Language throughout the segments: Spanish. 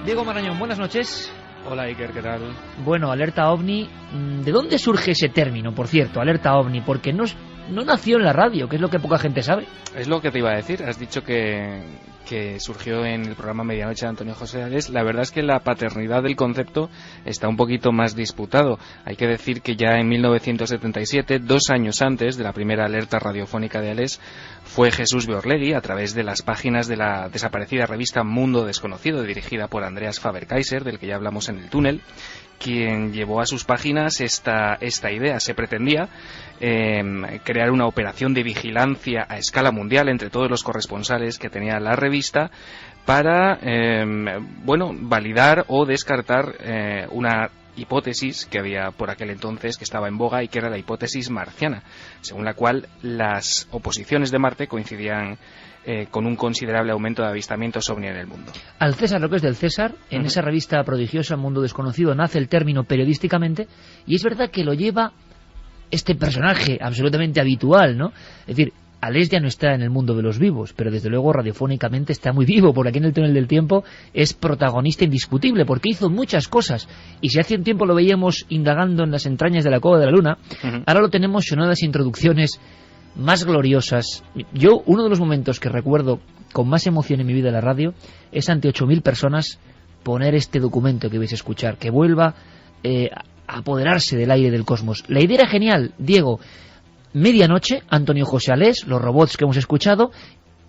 Diego Marañón, buenas noches. Hola Iker, ¿qué tal? Bueno, alerta OVNI, ¿de dónde surge ese término, por cierto, alerta OVNI? Porque no nació en la radio, que es lo que poca gente sabe. Es lo que te iba a decir, has dicho que surgió en el programa Medianoche de Antonio José Ales. La verdad es que la paternidad del concepto está un poquito más disputado. Hay que decir que ya en 1977, 2 años antes de la primera alerta radiofónica de Ales, fue Jesús Beorlegui, a través de las páginas de la desaparecida revista Mundo Desconocido, dirigida por Andreas Faber-Kaiser, del que ya hablamos en el túnel, quien llevó a sus páginas esta idea. Se pretendía crear una operación de vigilancia a escala mundial entre todos los corresponsales que tenía la revista para validar o descartar una hipótesis que había por aquel entonces, que estaba en boga, y que era la hipótesis marciana, según la cual las oposiciones de Marte coincidían con un considerable aumento de avistamientos ovni en el mundo. Al César lo que es del César, en esa revista prodigiosa Mundo Desconocido nace el término periodísticamente, y es verdad que lo lleva este personaje absolutamente habitual, ¿no? Es decir, Ales ya no está en el mundo de los vivos, pero desde luego radiofónicamente está muy vivo, porque aquí en el túnel del tiempo es protagonista indiscutible, porque hizo muchas cosas, y si hace un tiempo lo veíamos indagando en las entrañas de la Cueva de la Luna, ahora lo tenemos en una de las introducciones más gloriosas. Yo, uno de los momentos que recuerdo con más emoción en mi vida en la radio es ante 8.000 personas poner este documento que vais a escuchar, que vuelva a apoderarse del aire del cosmos. La idea era genial, Diego. Medianoche, Antonio José Ales, los robots que hemos escuchado,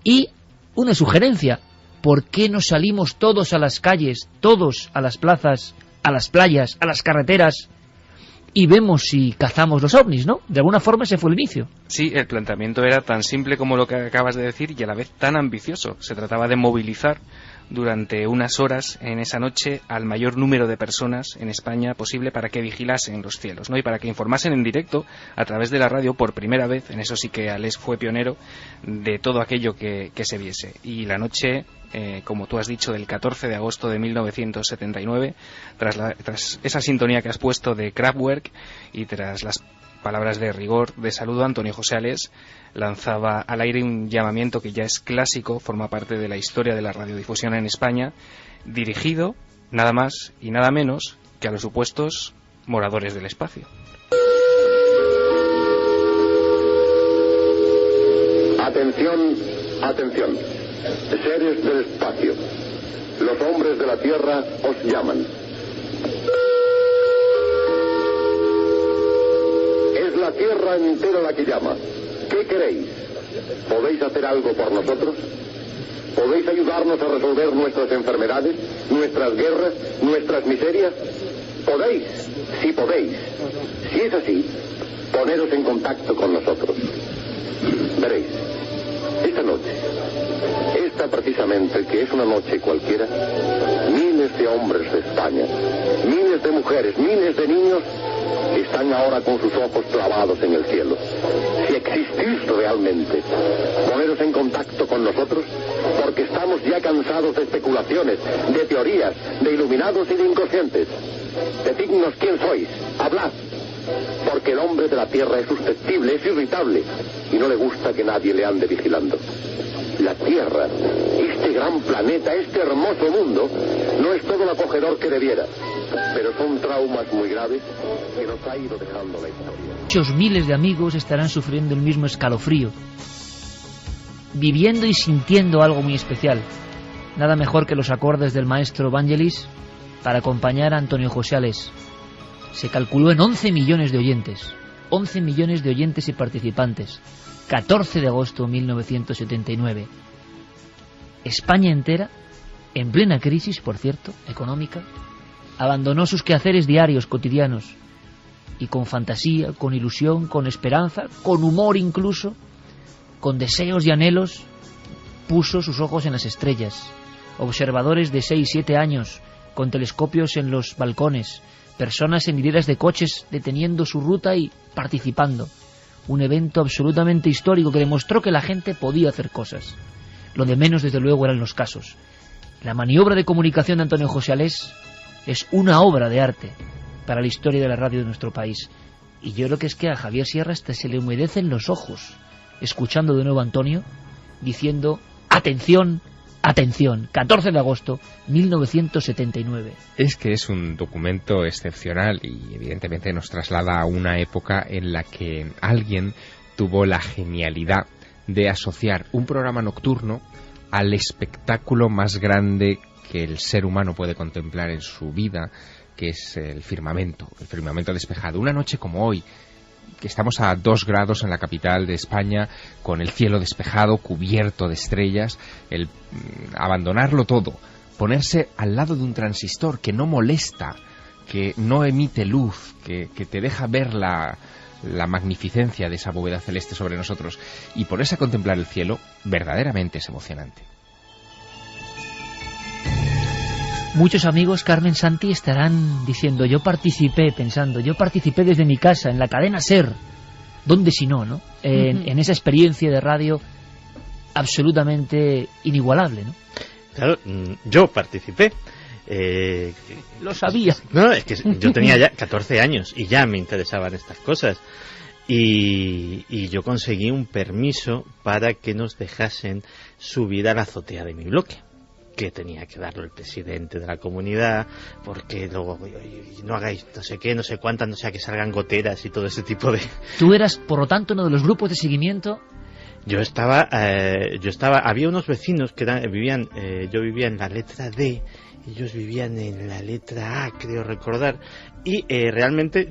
y una sugerencia: ¿por qué no salimos todos a las calles, todos a las plazas, a las playas, a las carreteras, y vemos si cazamos los ovnis, ¿no? De alguna forma ese fue el inicio. Sí, el planteamiento era tan simple como lo que acabas de decir y a la vez tan ambicioso. Se trataba de movilizar durante unas horas en esa noche al mayor número de personas en España posible para que vigilasen los cielos, ¿no? Y para que informasen en directo a través de la radio por primera vez. En eso sí que Ales fue pionero de todo aquello que se viese. Y la noche, como tú has dicho, del 14 de agosto de 1979, tras esa sintonía que has puesto de Kraftwerk y tras las palabras de rigor de saludo, Antonio José Ales lanzaba al aire un llamamiento que ya es clásico, forma parte de la historia de la radiodifusión en España, dirigido nada más y nada menos que a los supuestos moradores del espacio. Atención, atención, seres del espacio, los hombres de la Tierra os llaman. Es la Tierra entera la que llama. ¿Qué queréis? ¿Podéis hacer algo por nosotros? ¿Podéis ayudarnos a resolver nuestras enfermedades, nuestras guerras, nuestras miserias? ¿Podéis? Sí podéis. Si es así, poneros en contacto con nosotros. Veréis, esta noche, esta precisamente, que es una noche cualquiera, miles de hombres de España, miles de mujeres, miles de niños están ahora con sus ojos clavados en el cielo. Si existís realmente, poneros en contacto con nosotros, porque estamos ya cansados de especulaciones, de teorías, de iluminados y de inconscientes. Decidnos quién sois, hablad, porque el hombre de la Tierra es susceptible, es irritable, y no le gusta que nadie le ande vigilando. La Tierra, este gran planeta, este hermoso mundo, no es todo lo acogedor que debiera, pero son traumas muy graves que nos ha ido dejando la historia. Muchos miles de amigos estarán sufriendo el mismo escalofrío, viviendo y sintiendo algo muy especial. Nada mejor que los acordes del maestro Vangelis para acompañar a Antonio José Ales. Se calculó en 11 millones de oyentes. 11 millones de oyentes y participantes. 14 de agosto de 1979. España entera, en plena crisis, por cierto, económica, abandonó sus quehaceres diarios, cotidianos, y con fantasía, con ilusión, con esperanza, con humor incluso, con deseos y anhelos, puso sus ojos en las estrellas. Observadores de 6, 7 años, con telescopios en los balcones, personas en hileras de coches deteniendo su ruta y participando. Un evento absolutamente histórico que demostró que la gente podía hacer cosas. Lo de menos, desde luego, eran los casos. La maniobra de comunicación de Antonio José Ales es una obra de arte para la historia de la radio de nuestro país. Y yo creo que es que a Javier Sierra hasta se le humedecen los ojos, escuchando de nuevo a Antonio, diciendo: atención, Atención, 14 de agosto 1979. Es que es un documento excepcional y evidentemente nos traslada a una época en la que alguien tuvo la genialidad de asociar un programa nocturno al espectáculo más grande que el ser humano puede contemplar en su vida, que es el firmamento despejado. Una noche como hoy, que estamos a 2 grados en la capital de España, con el cielo despejado, cubierto de estrellas, el abandonarlo todo, ponerse al lado de un transistor que no molesta, que no emite luz, que te deja ver la magnificencia de esa bóveda celeste sobre nosotros, y ponerse a contemplar el cielo, verdaderamente es emocionante. Muchos amigos, Carmen, Santi, estarán diciendo, yo participé desde mi casa, en la cadena SER. ¿Dónde si no, no? En esa experiencia de radio absolutamente inigualable, ¿no? Claro, yo participé. Lo sabía. No, es que yo tenía ya 14 años y ya me interesaban estas cosas. Y yo conseguí un permiso para que nos dejasen subir a la azotea de mi bloque, que tenía que darlo el presidente de la comunidad, porque luego no hagáis no sé qué, no sé cuántas, no sea que salgan goteras y todo ese tipo de... Tú eras, por lo tanto, uno de los grupos de seguimiento. Yo estaba, había unos vecinos que vivían, yo vivía en la letra D, ellos vivían en la letra A, creo recordar, y realmente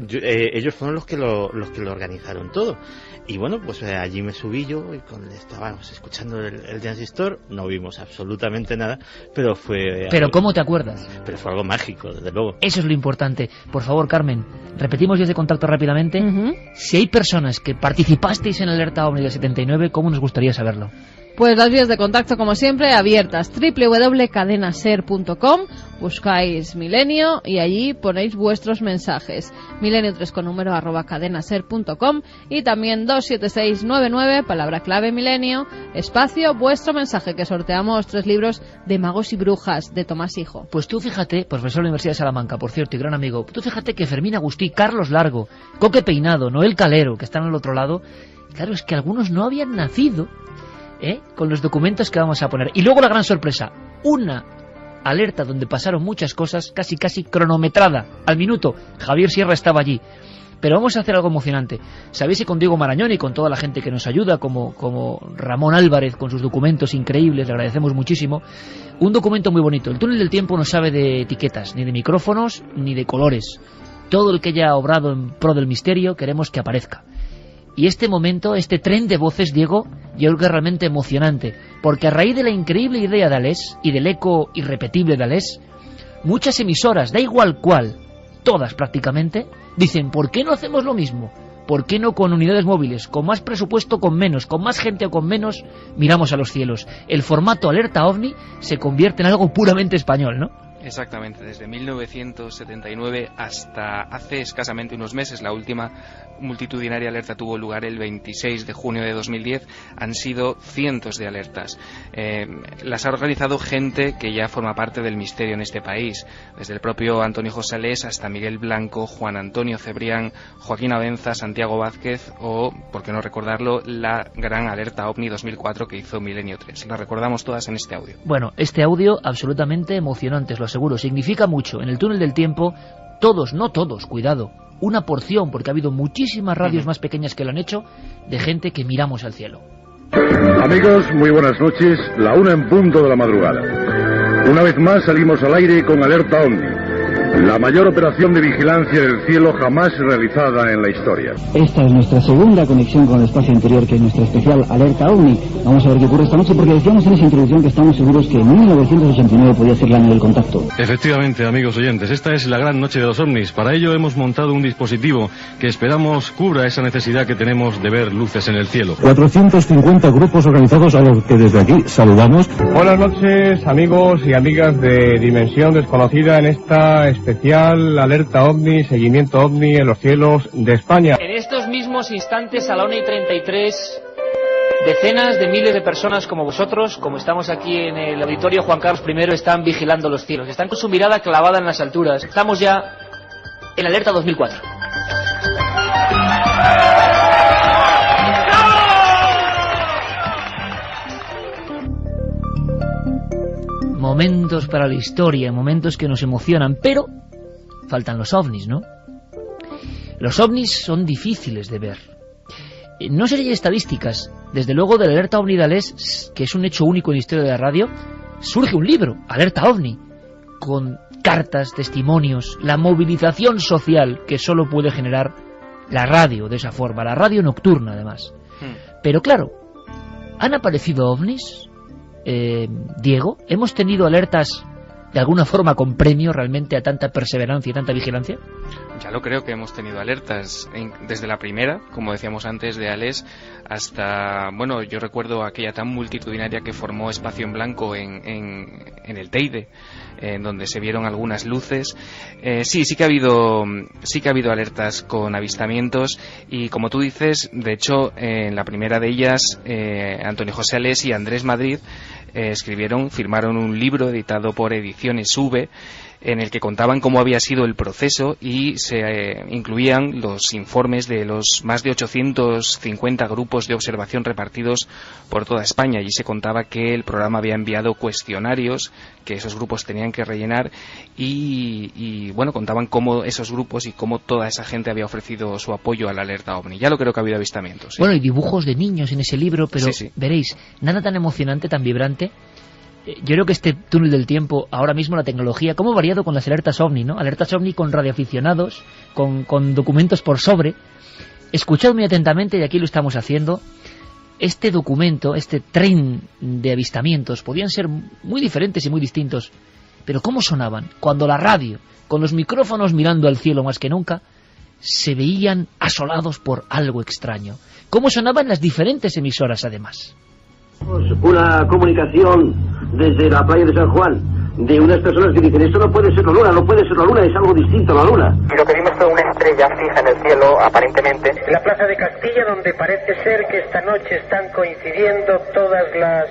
ellos fueron los que lo organizaron todo. Y bueno, pues allí me subí yo y cuando estábamos escuchando el transistor no vimos absolutamente nada, pero fue... ¿Pero algo, cómo te acuerdas? Pero fue algo mágico, desde luego. Eso es lo importante. Por favor, Carmen, repetimos vías de contacto rápidamente. Si hay personas que participasteis en Alerta OVNI del 79, ¿cómo nos gustaría saberlo? Pues las vías de contacto, como siempre, abiertas. www.cadenaser.com, buscáis Milenio y allí ponéis vuestros mensajes. Milenio3 con número @cadenaser.com y también 27699, palabra clave Milenio, espacio, vuestro mensaje, que sorteamos 3 libros de Magos y Brujas de Tomás Hijo. Pues tú fíjate, profesor de la Universidad de Salamanca, por cierto, y gran amigo, tú fíjate que Fermín Agustí, Carlos Largo, Coque Peinado, Noel Calero, que están al otro lado, claro, es que algunos no habían nacido con los documentos que vamos a poner. Y luego la gran sorpresa, una alerta donde pasaron muchas cosas, casi cronometrada, al minuto. Javier Sierra estaba allí. Pero vamos a hacer algo emocionante. Sabéis que con Diego Marañón y con toda la gente que nos ayuda, como Ramón Álvarez, con sus documentos increíbles, le agradecemos muchísimo, un documento muy bonito. El túnel del tiempo no sabe de etiquetas, ni de micrófonos, ni de colores. Todo el que haya obrado en pro del misterio queremos que aparezca. Y este momento, este tren de voces, Diego, yo creo que es realmente emocionante, porque a raíz de la increíble idea de Alés y del eco irrepetible de Alés, muchas emisoras, da igual cuál, todas prácticamente, dicen, ¿por qué no hacemos lo mismo? ¿Por qué no con unidades móviles, con más presupuesto, con menos, con más gente o con menos, miramos a los cielos? El formato Alerta OVNI se convierte en algo puramente español, ¿no? Exactamente, desde 1979 hasta hace escasamente unos meses, la última multitudinaria alerta tuvo lugar el 26 de junio de 2010, han sido cientos de alertas. Las ha organizado gente que ya forma parte del misterio en este país, desde el propio Antonio José Alés hasta Miguel Blanco, Juan Antonio Cebrián, Joaquín Abenza, Santiago Vázquez o, por qué no recordarlo, la gran alerta OVNI 2004 que hizo Milenio 3. La recordamos todas en este audio. Bueno, este audio absolutamente emocionante, os lo aseguro, significa mucho. En el túnel del tiempo, todos, no todos, cuidado, una porción, porque ha habido muchísimas radios más pequeñas que lo han hecho, de gente que miramos al cielo. Amigos, muy buenas noches, la 1 en punto de la madrugada. Una vez más salimos al aire con Alerta OVNI, la mayor operación de vigilancia del cielo jamás realizada en la historia. Esta es nuestra segunda conexión con el espacio interior, que es nuestra especial Alerta OVNI. Vamos a ver qué ocurre esta noche, porque decíamos en esa introducción que estamos seguros que 1989 podía ser el año del contacto. Efectivamente, amigos oyentes, esta es la gran noche de los ovnis. Para ello hemos montado un dispositivo que esperamos cubra esa necesidad que tenemos de ver luces en el cielo. 450 grupos organizados a los que desde aquí saludamos. Buenas noches, amigos y amigas de Dimensión Desconocida, en esta especial Alerta OVNI, seguimiento OVNI en los cielos de España. En estos mismos instantes, a la 1:33, decenas de miles de personas como vosotros, como estamos aquí en el auditorio Juan Carlos I, están vigilando los cielos, están con su mirada clavada en las alturas. Estamos ya en Alerta 2004. momentos para la historia, momentos que nos emocionan, pero faltan los ovnis, ¿no? Los ovnis son difíciles de ver. No serían estadísticas. Desde luego, de la alerta ovni de Alés, que es un hecho único en la historia de la radio, surge un libro, Alerta OVNI, con cartas, testimonios, la movilización social que solo puede generar la radio de esa forma, la radio nocturna además. Pero claro, ¿han aparecido ovnis? Diego, ¿hemos tenido alertas de alguna forma con premio realmente a tanta perseverancia y tanta vigilancia? Ya lo creo que hemos tenido alertas, desde la primera, como decíamos antes, de Alés, hasta, bueno, yo recuerdo aquella tan multitudinaria que formó Espacio en Blanco en el Teide, en donde se vieron algunas luces. Sí que ha habido alertas con avistamientos, y como tú dices, de hecho, en la primera de ellas, Antonio José Alés y Andrés Madrid firmaron un libro editado por Ediciones V, en el que contaban cómo había sido el proceso, y se incluían los informes de los más de 850 grupos de observación repartidos por toda España, y se contaba que el programa había enviado cuestionarios que esos grupos tenían que rellenar, y bueno, contaban cómo esos grupos y cómo toda esa gente había ofrecido su apoyo a la alerta OVNI. Ya lo creo que ha habido avistamientos. ¿Sí? Bueno, y dibujos de niños en ese libro, pero sí. Veréis, nada tan emocionante, tan vibrante. Yo creo que este túnel del tiempo, ahora mismo la tecnología, cómo ha variado con las alertas OVNI, ¿no? Alertas OVNI con radioaficionados, con documentos por sobre. Escuchad muy atentamente, y aquí lo estamos haciendo. Este documento, este tren de avistamientos, podían ser muy diferentes y muy distintos, pero ¿cómo sonaban? Cuando la radio, con los micrófonos mirando al cielo más que nunca, se veían asolados por algo extraño. ¿Cómo sonaban las diferentes emisoras, además? Una comunicación desde la playa de San Juan de unas personas que dicen: esto no puede ser la luna, no puede ser la luna, es algo distinto a la luna. Y lo que vimos fue una estrella fija en el cielo, aparentemente. En la plaza de Castilla, donde parece ser que esta noche están coincidiendo todas las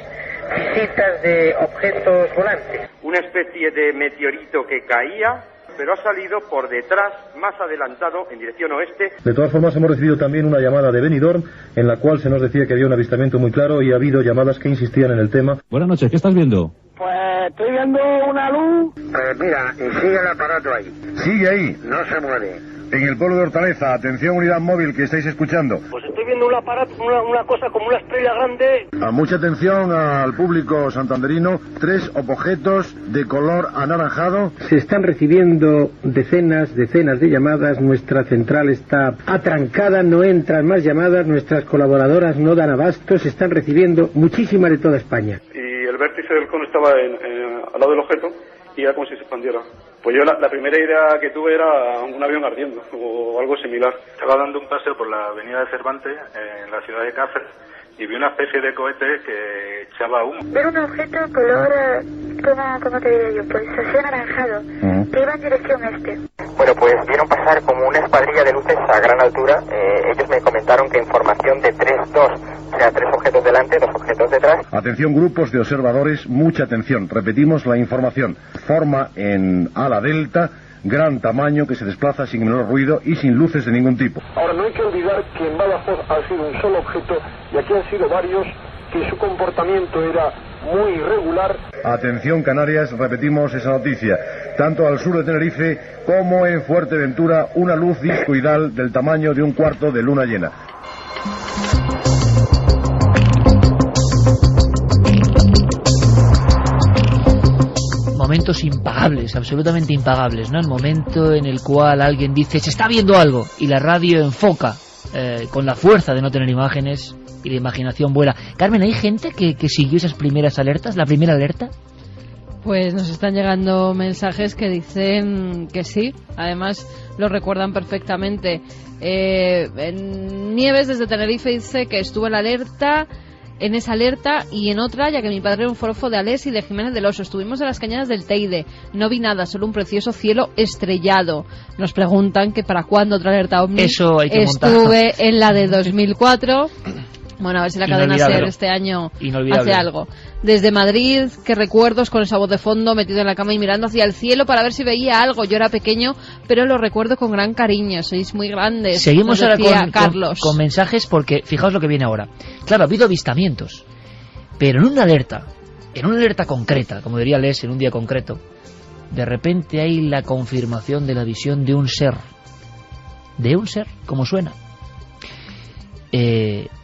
visitas de objetos volantes. Una especie de meteorito que caía, pero ha salido por detrás, más adelantado, en dirección oeste. De todas formas, hemos recibido también una llamada de Benidorm, en la cual se nos decía que había un avistamiento muy claro, y ha habido llamadas que insistían en el tema. Buenas noches, ¿qué estás viendo? Pues estoy viendo una luz. Mira, y sigue el aparato ahí. Sigue ahí. No se mueve. En el pueblo de Hortaleza, atención unidad móvil que estáis escuchando. Pues estoy viendo un aparato, una cosa como una estrella grande. Mucha atención al público santanderino, 3 objetos de color anaranjado. Se están recibiendo decenas de llamadas, nuestra central está atrancada, no entran más llamadas, nuestras colaboradoras no dan abasto, se están recibiendo muchísimas de toda España. Y el vértice del cono estaba al lado del objeto, y era como si se expandiera. Pues yo la primera idea que tuve era un avión ardiendo o algo similar. Estaba dando un paseo por la avenida de Cervantes en la ciudad de Cáceres y vi una especie de cohete que echaba humo. Ver un objeto color, ¿cómo te diría yo? Pues así anaranjado, que iba en dirección este. Bueno, pues vieron pasar como una escuadrilla de luces a gran altura. Ellos me comentaron que en formación de 3-2, o sea, 3 objetos delante, 2 objetos detrás. Atención grupos de observadores, mucha atención. Repetimos la información. Forma en ala delta, gran tamaño, que se desplaza sin menor ruido y sin luces de ningún tipo. Ahora, no hay que olvidar que en Badajoz ha sido un solo objeto y aquí han sido varios, que su comportamiento era muy irregular. Atención Canarias, repetimos esa noticia. Tanto al sur de Tenerife como en Fuerteventura, una luz discoidal del tamaño de un cuarto de luna llena. Momentos impagables, absolutamente impagables, ¿no? El momento en el cual alguien dice: se está viendo algo, y la radio enfoca con la fuerza de no tener imágenes, y la imaginación vuela. Carmen, ¿hay gente que siguió esas primeras alertas, la primera alerta? Pues nos están llegando mensajes que dicen que sí, además lo recuerdan perfectamente. Nieves desde Tenerife dice que estuvo en esa alerta y en otra, ya que mi padre era un forofo de Alés y de Jiménez del Oso. Estuvimos en las cañadas del Teide, no vi nada, solo un precioso cielo estrellado. Nos preguntan que para cuándo otra alerta OVNI. Eso hay que montar. Estuve en la de 2004. Bueno, a ver si la cadena SER este año hace algo. Desde Madrid, qué recuerdos, con esa voz de fondo, metido en la cama y mirando hacia el cielo para ver si veía algo. Yo era pequeño, pero lo recuerdo con gran cariño. Sois muy grandes. Seguimos ahora Carlos. Con mensajes, porque fijaos lo que viene ahora. Claro, ha habido avistamientos, pero en una alerta en una alerta concreta, como diría Les, en un día concreto, de repente hay la confirmación de la visión de un ser. De un ser, como suena.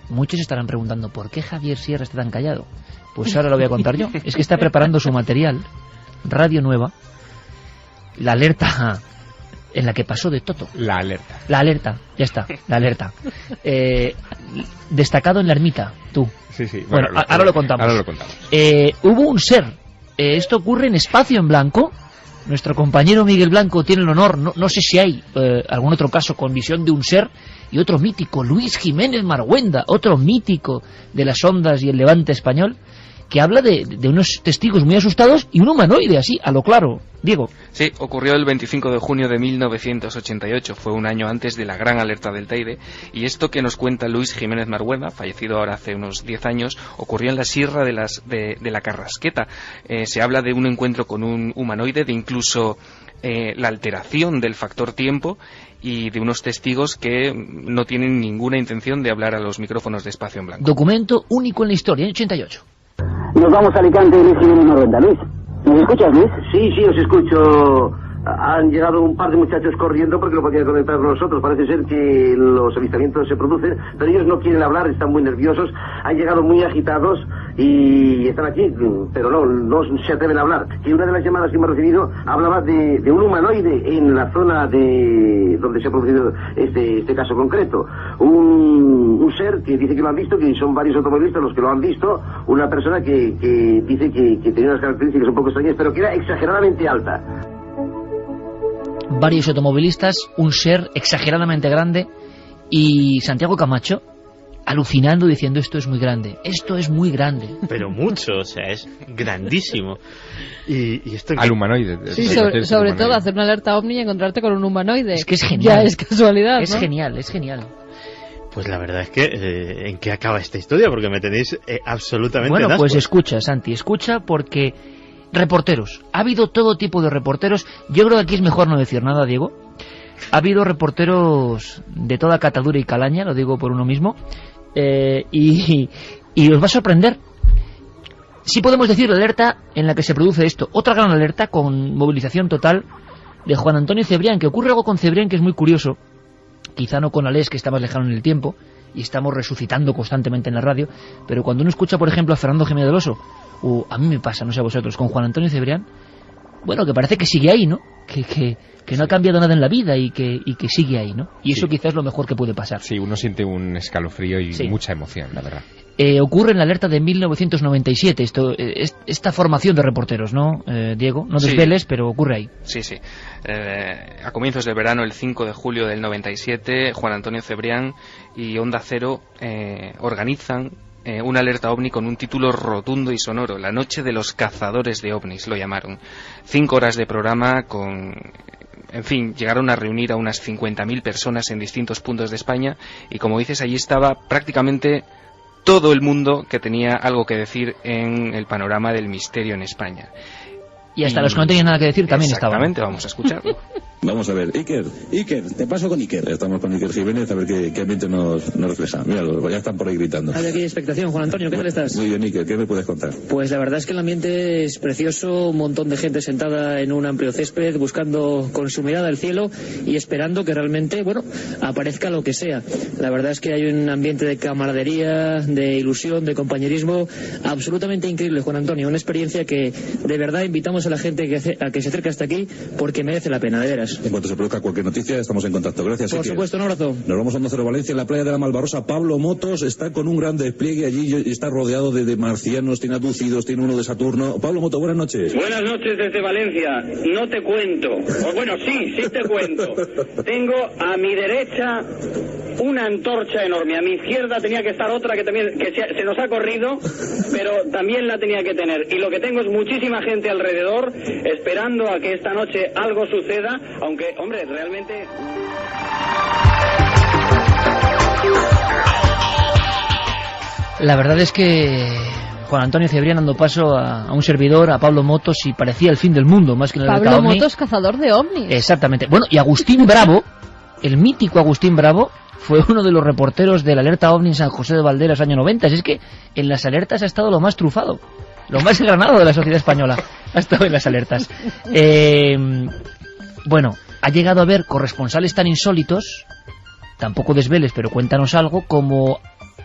Muchos estarán preguntando, ¿por qué Javier Sierra está tan callado? Pues ahora lo voy a contar yo. Es que está preparando su material, Radio Nueva, la alerta en la que pasó de todo. La alerta. La alerta, ya está, la alerta. Destacado en la ermita, tú. Sí, sí. Bueno, ahora lo contamos. Ahora lo contamos. Hubo un ser. Esto ocurre en Espacio en Blanco. Nuestro compañero Miguel Blanco tiene el honor, no sé si hay algún otro caso con visión de un ser, y otro mítico, Luis Jiménez Marguenda, otro mítico de las ondas y el levante español, que habla de unos testigos muy asustados y un humanoide así, a lo claro. Diego. Sí, ocurrió el 25 de junio de 1988, fue un año antes de la gran alerta del Teide, y esto que nos cuenta Luis Jiménez Marguenda, fallecido ahora hace unos 10 años, ocurrió en la Sierra de la Carrasqueta. Se habla de un encuentro con un humanoide, de incluso la alteración del factor tiempo, y de unos testigos que no tienen ninguna intención de hablar a los micrófonos de Espacio en Blanco. Documento único en la historia, en 88. Nos vamos a Alicante, Luis Jiménez Marguenda. Luis, ¿nos escuchas, Luis? Sí, os escucho. Han llegado un par de muchachos corriendo porque no podían conectar con nosotros. Parece ser que los avistamientos se producen, pero ellos no quieren hablar, están muy nerviosos. Han llegado muy agitados y están aquí, pero no se atreven a hablar. Y una de las llamadas que hemos recibido hablaba de un humanoide en la zona de donde se ha producido este caso concreto. Un ser que dice que lo han visto, que son varios automovilistas los que lo han visto. Una persona que dice que tenía unas características un poco extrañas, pero que era exageradamente alta. Varios automovilistas, un ser exageradamente grande, y Santiago Camacho alucinando diciendo, esto es muy grande, esto es muy grande. Pero mucho, o sea, es grandísimo. Y esto al humanoide. Sí, sobre todo hacer una alerta ovni y encontrarte con un humanoide. Es que es genial. Ya es casualidad, es ¿no? genial, es genial. Pues la verdad es que, ¿en qué acaba esta historia? Porque me tenéis absolutamente Bueno, en pues ascuas. escucha, Santi, escucha, porque reporteros, ha habido todo tipo de reporteros. Yo creo que aquí es mejor no decir nada, Diego. Ha habido reporteros de toda catadura y calaña, lo digo por uno mismo, y os va a sorprender. Sí podemos decir la alerta en la que se produce esto. Otra gran alerta con movilización total de Juan Antonio Cebrián, que ocurre algo con Cebrián que es muy curioso. Quizá no con Alés, que está más lejano en el tiempo, y estamos resucitando constantemente en la radio, pero cuando uno escucha, por ejemplo, a Fernando Jiménez del Oso, o a mí me pasa, no sé a vosotros, con Juan Antonio Cebrián, bueno, que parece que sigue ahí, ¿no? Que no ha cambiado nada en la vida y que sigue ahí, ¿no? Y eso quizás es lo mejor que puede pasar. Sí, uno siente un escalofrío y mucha emoción, la verdad. Ocurre en la alerta de 1997, esta formación de reporteros, ¿no, Diego? No desveles, pero ocurre ahí. Sí. A comienzos del verano, el 5 de julio del 97, Juan Antonio Cebrián y Onda Cero organizan una alerta ovni con un título rotundo y sonoro, La noche de los cazadores de ovnis, lo llamaron. 5 horas de programa en fin, llegaron a reunir a unas 50.000 personas en distintos puntos de España, y como dices, allí estaba prácticamente todo el mundo que tenía algo que decir en el panorama del misterio en España. Y hasta los que no tenían nada que decir también estaban. Exactamente, vamos a escucharlo. Vamos a ver, Iker, te paso con Iker. Estamos con Iker Jiménez, a ver qué ambiente nos refleja. Míralo, ya están por ahí gritando. Hay aquí expectación, Juan Antonio, ¿qué tal estás? Muy bien, Iker, ¿qué me puedes contar? Pues la verdad es que el ambiente es precioso, un montón de gente sentada en un amplio césped, buscando con su mirada el cielo y esperando que realmente, aparezca lo que sea. La verdad es que hay un ambiente de camaradería, de ilusión, de compañerismo absolutamente increíble, Juan Antonio. Una experiencia que de verdad invitamos a la gente a que se acerque hasta aquí porque merece la pena, de veras. En cuanto se produzca cualquier noticia, estamos en contacto. Gracias, Por Iker. supuesto, un abrazo. Nos vamos a Onda Cero Valencia, en la playa de la Malvarrosa. Pablo Motos está con un gran despliegue allí, está rodeado de marcianos, tiene aducidos, tiene uno de Saturno. Pablo Motos, buenas noches. Buenas noches desde Valencia. No te cuento. Sí te cuento. Tengo a mi derecha una antorcha enorme. A mi izquierda tenía que estar otra que se nos ha corrido, pero también la tenía que tener. Y lo que tengo es muchísima gente alrededor esperando a que esta noche algo suceda, aunque, hombre, realmente... La verdad es que Juan Antonio Cebrián dando paso a un servidor, a Pablo Motos, y parecía el fin del mundo, más que en la Pablo Motos, cazador de ovnis. Exactamente. Bueno, y Agustín Bravo, el mítico Agustín Bravo, fue uno de los reporteros de la alerta ovni en San José de Valderas, año 90. Es que en las alertas ha estado lo más trufado. Lo más engranado de la sociedad española ha estado en las alertas. Bueno, ha llegado a haber corresponsales tan insólitos, tampoco desveles, pero cuéntanos algo, como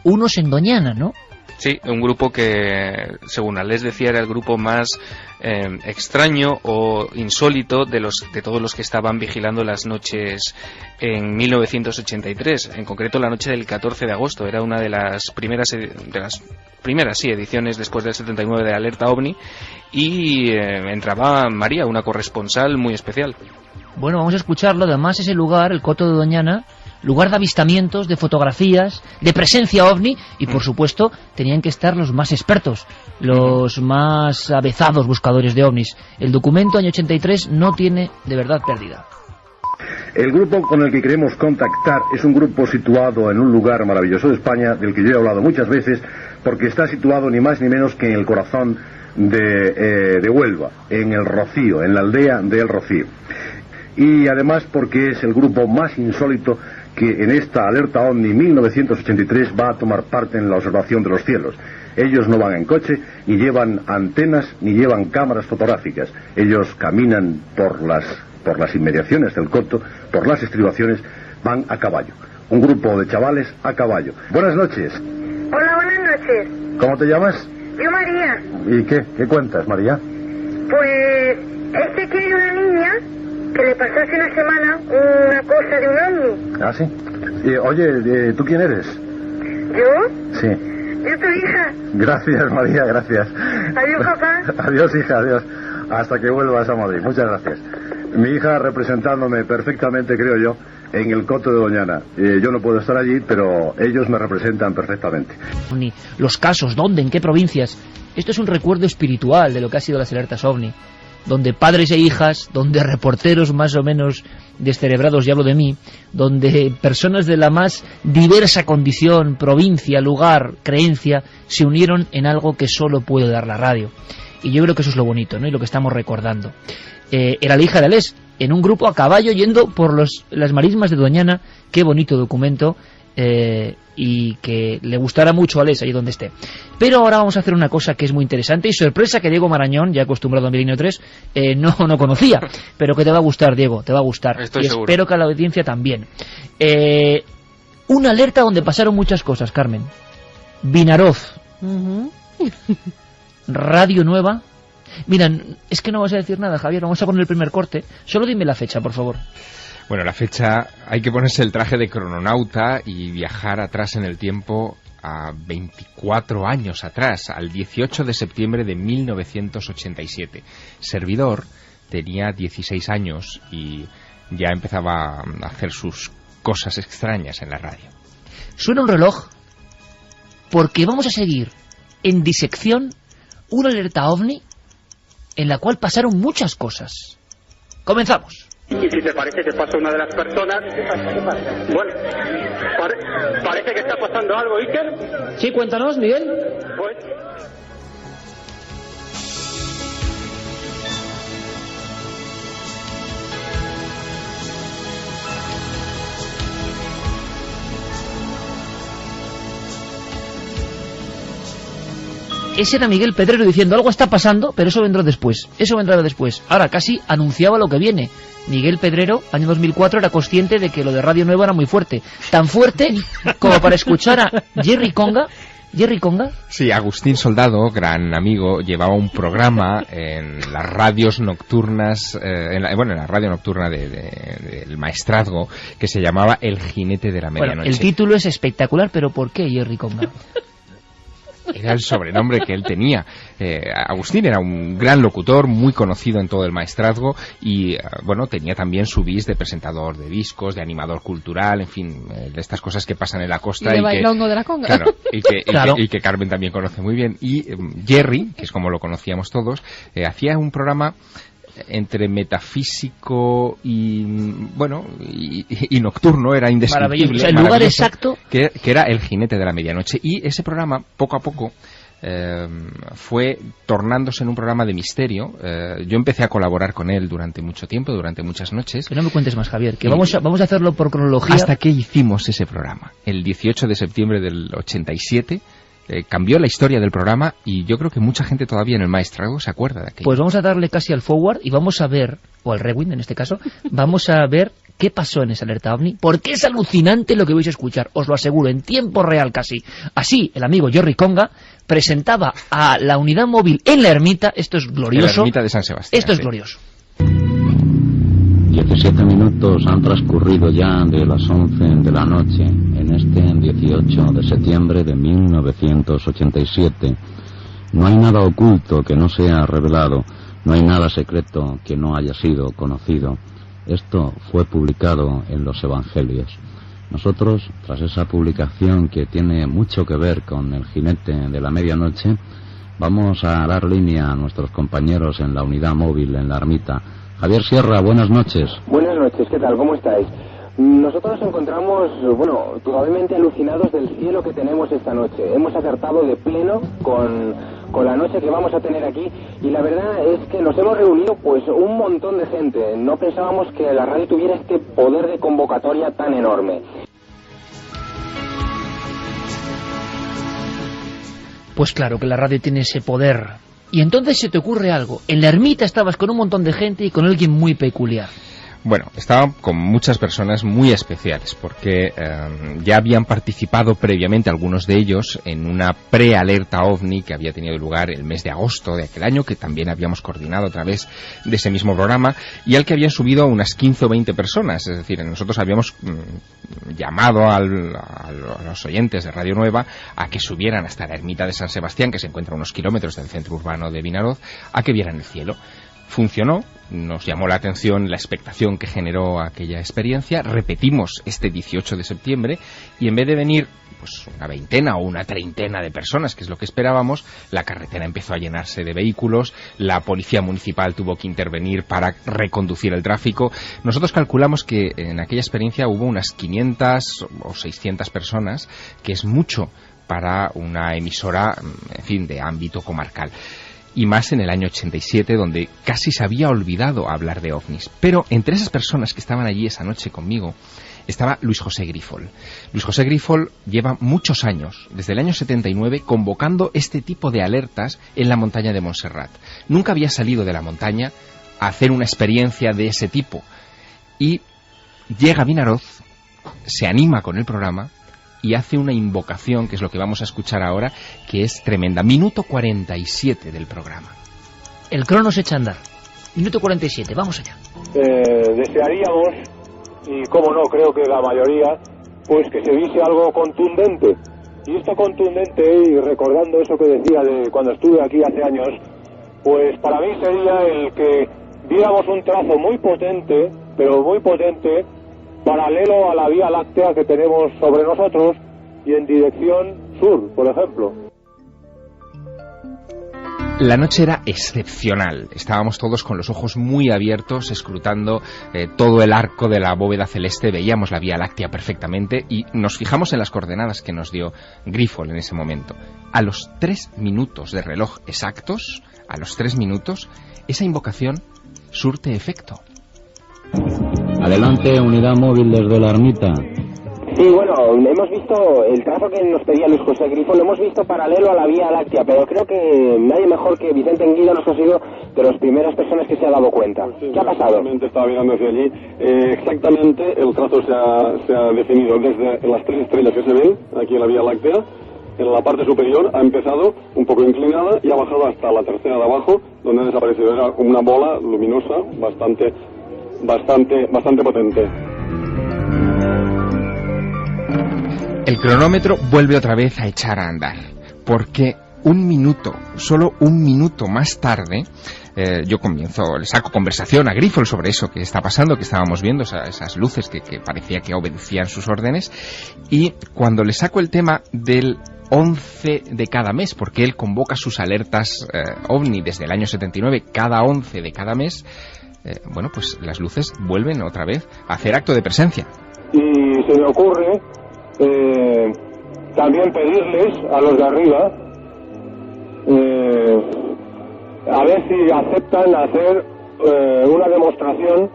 unos en Doñana, ¿no? Sí, un grupo que, según Alés decía, era el grupo más extraño o insólito de todos los que estaban vigilando las noches en 1983. En concreto, la noche del 14 de agosto. Era una de las primeras ediciones después del 79 de Alerta OVNI. Y entraba María, una corresponsal muy especial. Bueno, vamos a escucharlo. Además, ese lugar, el Coto de Doñana, lugar de avistamientos, de fotografías, de presencia ovni, y por supuesto tenían que estar los más expertos, los más avezados buscadores de ovnis. El documento año 83 no tiene de verdad pérdida. El grupo con el que queremos contactar es un grupo situado en un lugar maravilloso de España, del que yo he hablado muchas veces, porque está situado ni más ni menos que en el corazón de Huelva, en el Rocío, en la aldea de El Rocío. Y además porque es el grupo más insólito que en esta Alerta OVNI 1983 va a tomar parte en la observación de los cielos. Ellos no van en coche, ni llevan antenas, ni llevan cámaras fotográficas. Ellos caminan por las inmediaciones del coto, por las estribaciones, van a caballo. Un grupo de chavales a caballo. Buenas noches. Hola, buenas noches. ¿Cómo te llamas? Yo, María. ¿Y qué cuentas, María? Pues que hay una niña que le pasó hace una semana una cosa de un ovni. Ah, sí. Oye, ¿tú quién eres? ¿Yo? Sí. Yo tu hija. Gracias, María, gracias. Adiós, papá. Adiós, hija, adiós. Hasta que vuelvas a Madrid. Muchas gracias. Mi hija representándome perfectamente, creo yo, en el Coto de Doñana. Yo no puedo estar allí, pero ellos me representan perfectamente. Los casos, ¿dónde? ¿En qué provincias? Esto es un recuerdo espiritual de lo que ha sido las alertas OVNI, donde padres e hijas, donde reporteros más o menos descerebrados, y hablo de mí, donde personas de la más diversa condición, provincia, lugar, creencia, se unieron en algo que solo puede dar la radio. Y yo creo que eso es lo bonito, ¿no? Y lo que estamos recordando. Era la hija de Alés, en un grupo a caballo yendo por las marismas de Doñana. Qué bonito documento, y que le gustará mucho a Alés allí donde esté. Pero ahora vamos a hacer una cosa que es muy interesante y sorpresa, que Diego Marañón, ya acostumbrado a Milenio 3, no conocía, pero que te va a gustar, Diego, te va a gustar. Estoy seguro. Espero que a la audiencia también. Una alerta donde pasaron muchas cosas, Carmen. Vinaroz. Radio Nueva. Mira, es que no vas a decir nada, Javier, vamos a poner el primer corte. Solo dime la fecha, por favor. Bueno, la fecha, hay que ponerse el traje de crononauta y viajar atrás en el tiempo a 24 años atrás, al 18 de septiembre de 1987. Servidor tenía 16 años y ya empezaba a hacer sus cosas extrañas en la radio. Suena un reloj, porque vamos a seguir en disección una alerta OVNI en la cual pasaron muchas cosas. Comenzamos. Y si te parece que pasa una de las personas... Bueno, parece que está pasando algo, Iker. Sí, cuéntanos, Miguel. Pues... Ese era Miguel Pedrero diciendo algo está pasando, pero eso vendrá después. Eso vendrá después. Ahora casi anunciaba lo que viene. Miguel Pedrero, año 2004, era consciente de que lo de Radio Nueva era muy fuerte. Tan fuerte como para escuchar a Jerry Conga. ¿Jerry Conga? Sí, Agustín Soldado, gran amigo, llevaba un programa en las radios nocturnas, en la radio nocturna del Maestrazgo, que se llamaba El Jinete de la Medianoche. Bueno, el título es espectacular, pero ¿por qué Jerry Conga? Era el sobrenombre que él tenía. Agustín era un gran locutor, muy conocido en todo el Maestrazgo y, bueno, tenía también su bis de presentador de discos, de animador cultural, en fin, de estas cosas que pasan en la costa. Y de bailongo de la conga. Claro, y que Carmen también conoce muy bien. Y Jerry, que es como lo conocíamos todos, hacía un programa entre metafísico y bueno y nocturno, era indescriptible. O sea, el lugar exacto que era El Jinete de la Medianoche, y ese programa poco a poco fue tornándose en un programa de misterio. Yo empecé a colaborar con él durante mucho tiempo, durante muchas noches. Que no me cuentes más, Javier, que vamos a hacerlo por cronología. Hasta que hicimos ese programa el 18 de septiembre del 87. cambió la historia del programa y yo creo que mucha gente todavía en el Maestrazgo se acuerda de aquello. Pues vamos a darle casi al forward y vamos a ver, o al rewind en este caso, vamos a ver qué pasó en esa alerta OVNI, porque es alucinante lo que vais a escuchar, os lo aseguro, en tiempo real casi. Así, el amigo Jordi Conga presentaba a la unidad móvil en la ermita, esto es glorioso. En la ermita de San Sebastián. Esto es sí. glorioso. 17 minutos han transcurrido ya de las 11 de la noche en este 18 de septiembre de 1987. No hay nada oculto que no sea revelado, no hay nada secreto que no haya sido conocido. Esto fue publicado en los Evangelios. Nosotros, tras esa publicación que tiene mucho que ver con el jinete de la medianoche, vamos a dar línea a nuestros compañeros en la unidad móvil en la ermita. Javier Sierra, buenas noches. Buenas noches, ¿qué tal? ¿Cómo estáis? Nosotros nos encontramos, totalmente alucinados del cielo que tenemos esta noche. Hemos acertado de pleno con la noche que vamos a tener aquí y la verdad es que nos hemos reunido pues un montón de gente. No pensábamos que la radio tuviera este poder de convocatoria tan enorme. Pues claro que la radio tiene ese poder. Y entonces se te ocurre algo. En la ermita estabas con un montón de gente y con alguien muy peculiar. Bueno, estaba con muchas personas muy especiales porque ya habían participado previamente algunos de ellos en una prealerta OVNI que había tenido lugar el mes de agosto de aquel año, que también habíamos coordinado a través de ese mismo programa, y al que habían subido unas 15 o 20 personas. Es decir, nosotros habíamos llamado a los oyentes de Radio Nueva a que subieran hasta la ermita de San Sebastián, que se encuentra a unos kilómetros del centro urbano de Vinaroz, a que vieran el cielo. Funcionó, nos llamó la atención la expectación que generó aquella experiencia. Repetimos este 18 de septiembre y en vez de venir pues una veintena o una treintena de personas, que es lo que esperábamos, la carretera empezó a llenarse de vehículos, la policía municipal tuvo que intervenir para reconducir el tráfico. Nosotros calculamos que en aquella experiencia hubo unas 500 o 600 personas, que es mucho para una emisora, en fin, de ámbito comarcal. Y más en el año 87, donde casi se había olvidado hablar de ovnis. Pero entre esas personas que estaban allí esa noche conmigo, estaba Luis José Grifol. Luis José Grifol lleva muchos años, desde el año 79, convocando este tipo de alertas en la montaña de Montserrat. Nunca había salido de la montaña a hacer una experiencia de ese tipo. Y llega a Vinaroz, se anima con el programa y hace una invocación, que es lo que vamos a escuchar ahora, que es tremenda. Minuto 47 del programa. El crono se echa a andar. Minuto 47, vamos allá. Desearíamos, y como no, creo que la mayoría, pues que se viese algo contundente. Y esto contundente, y recordando eso que decía de cuando estuve aquí hace años, pues para mí sería el que viéramos un trazo muy potente, pero muy potente, paralelo a la Vía Láctea que tenemos sobre nosotros y en dirección sur, por ejemplo. La noche era excepcional. Estábamos todos con los ojos muy abiertos, escrutando todo el arco de la bóveda celeste. Veíamos la Vía Láctea perfectamente y nos fijamos en las coordenadas que nos dio Grifol en ese momento. A los 3 minutos de reloj exactos, a los 3 minutos, esa invocación surte efecto. Adelante, unidad móvil desde la ermita. Sí, bueno, hemos visto el trazo que nos pedía Luis José Grifol, lo hemos visto paralelo a la Vía Láctea, pero creo que nadie mejor que Vicente Enguido nos ha sido de las primeras personas que se ha dado cuenta. Sí, ¿qué ha pasado? Estaba mirando hacia allí. Exactamente el trazo se ha definido desde las 3 estrellas que se ven aquí en la Vía Láctea. En la parte superior ha empezado un poco inclinada y ha bajado hasta la tercera de abajo, donde ha desaparecido. Era una bola luminosa bastante potente. El cronómetro vuelve otra vez a echar a andar, porque solo un minuto más tarde, yo le saco conversación a Grifol sobre eso que está pasando, que estábamos viendo, esas luces que parecía que obedecían sus órdenes, y cuando le saco el tema del 11 de cada mes, porque él convoca sus alertas OVNI desde el año 79, cada 11 de cada mes, pues las luces vuelven otra vez a hacer acto de presencia. Y se me ocurre también pedirles a los de arriba a ver si aceptan hacer una demostración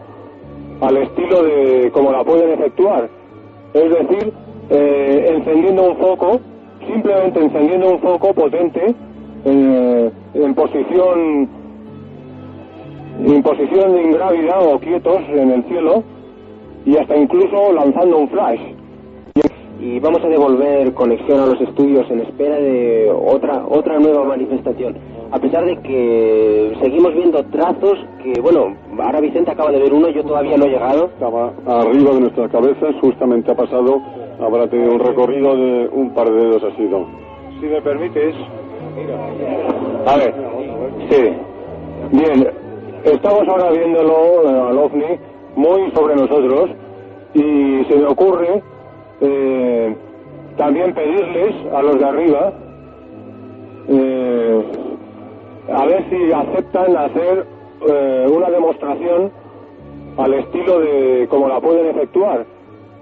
al estilo de cómo la pueden efectuar, es decir, encendiendo un foco simplemente encendiendo un foco potente en posición ingrávida o quietos en el cielo, y hasta incluso lanzando un flash. Y vamos a devolver conexión a los estudios en espera de otra nueva manifestación. A pesar de que seguimos viendo trazos que, bueno, ahora Vicente acaba de ver uno, yo todavía no he llegado. Estaba arriba de nuestras cabezas, justamente ha pasado, habrá tenido un recorrido de un par de dedos ha sido. Si me permites. A ver, sí. Bien, estamos ahora viéndolo al OVNI muy sobre nosotros, y se me ocurre también pedirles a los de arriba a ver si aceptan hacer una demostración al estilo de cómo la pueden efectuar,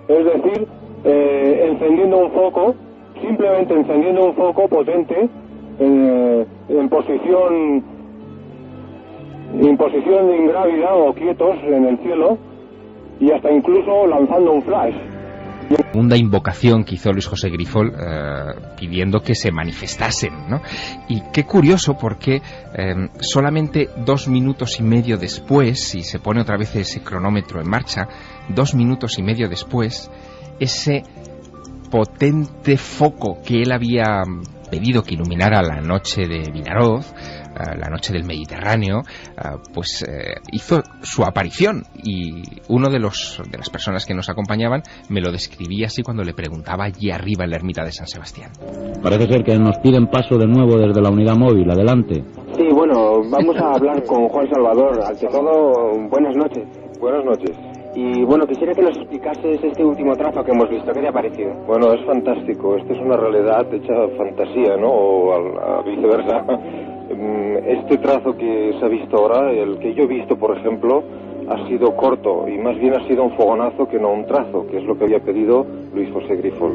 es decir, encendiendo un foco, simplemente encendiendo un foco potente en posición ingrávida o quietos en el cielo, y hasta incluso lanzando un flash. Segunda invocación que hizo Luis José Grifol pidiendo que se manifestasen, ¿no? Y qué curioso, porque solamente 2 minutos y medio después, si se pone otra vez ese cronómetro en marcha, 2 minutos y medio después, ese potente foco que él había pedido que iluminara la noche de Vinaroz, la noche del Mediterráneo, pues hizo su aparición, y uno de las personas que nos acompañaban me lo describía así cuando le preguntaba allí arriba en la ermita de San Sebastián. Parece ser que nos piden paso de nuevo desde la unidad móvil. Adelante. Sí, bueno, vamos a hablar con Juan Salvador. Ante todo, buenas noches. Buenas noches. Y bueno, quisiera que nos explicases este último trazo que hemos visto. ¿Qué te ha parecido? Bueno, es fantástico. Esto es una realidad hecha fantasía, ¿no? O a viceversa. Este trazo que se ha visto ahora, el que yo he visto, por ejemplo, ha sido corto, y más bien ha sido un fogonazo que no un trazo, que es lo que había pedido Luis José Grifol.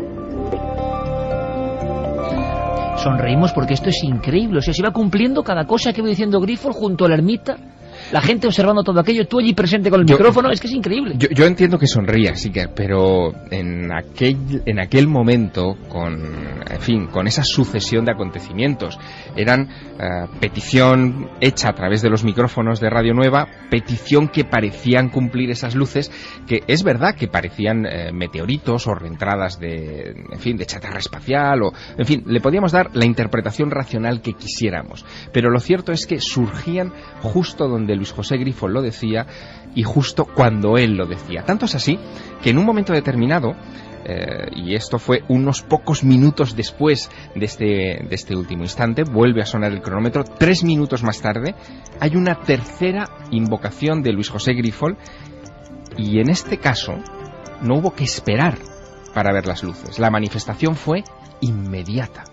Sonreímos porque esto es increíble. O sea, se iba cumpliendo cada cosa que iba diciendo Grifol junto a la ermita. La gente observando todo aquello, tú allí presente con el micrófono, es que es increíble. Yo entiendo que sonría, sí, pero en aquel momento, con esa sucesión de acontecimientos, eran petición hecha a través de los micrófonos de Radio Nueva, petición que parecían cumplir esas luces, que es verdad que parecían meteoritos o reentradas de chatarra espacial, o, en fin, le podíamos dar la interpretación racional que quisiéramos, pero lo cierto es que surgían justo donde Luis José Grifol lo decía y justo cuando él lo decía. Tanto es así que en un momento determinado, y esto fue unos pocos minutos después de este último instante, vuelve a sonar el cronómetro, 3 minutos más tarde, hay una tercera invocación de Luis José Grifol, y en este caso no hubo que esperar para ver las luces. La manifestación fue inmediata.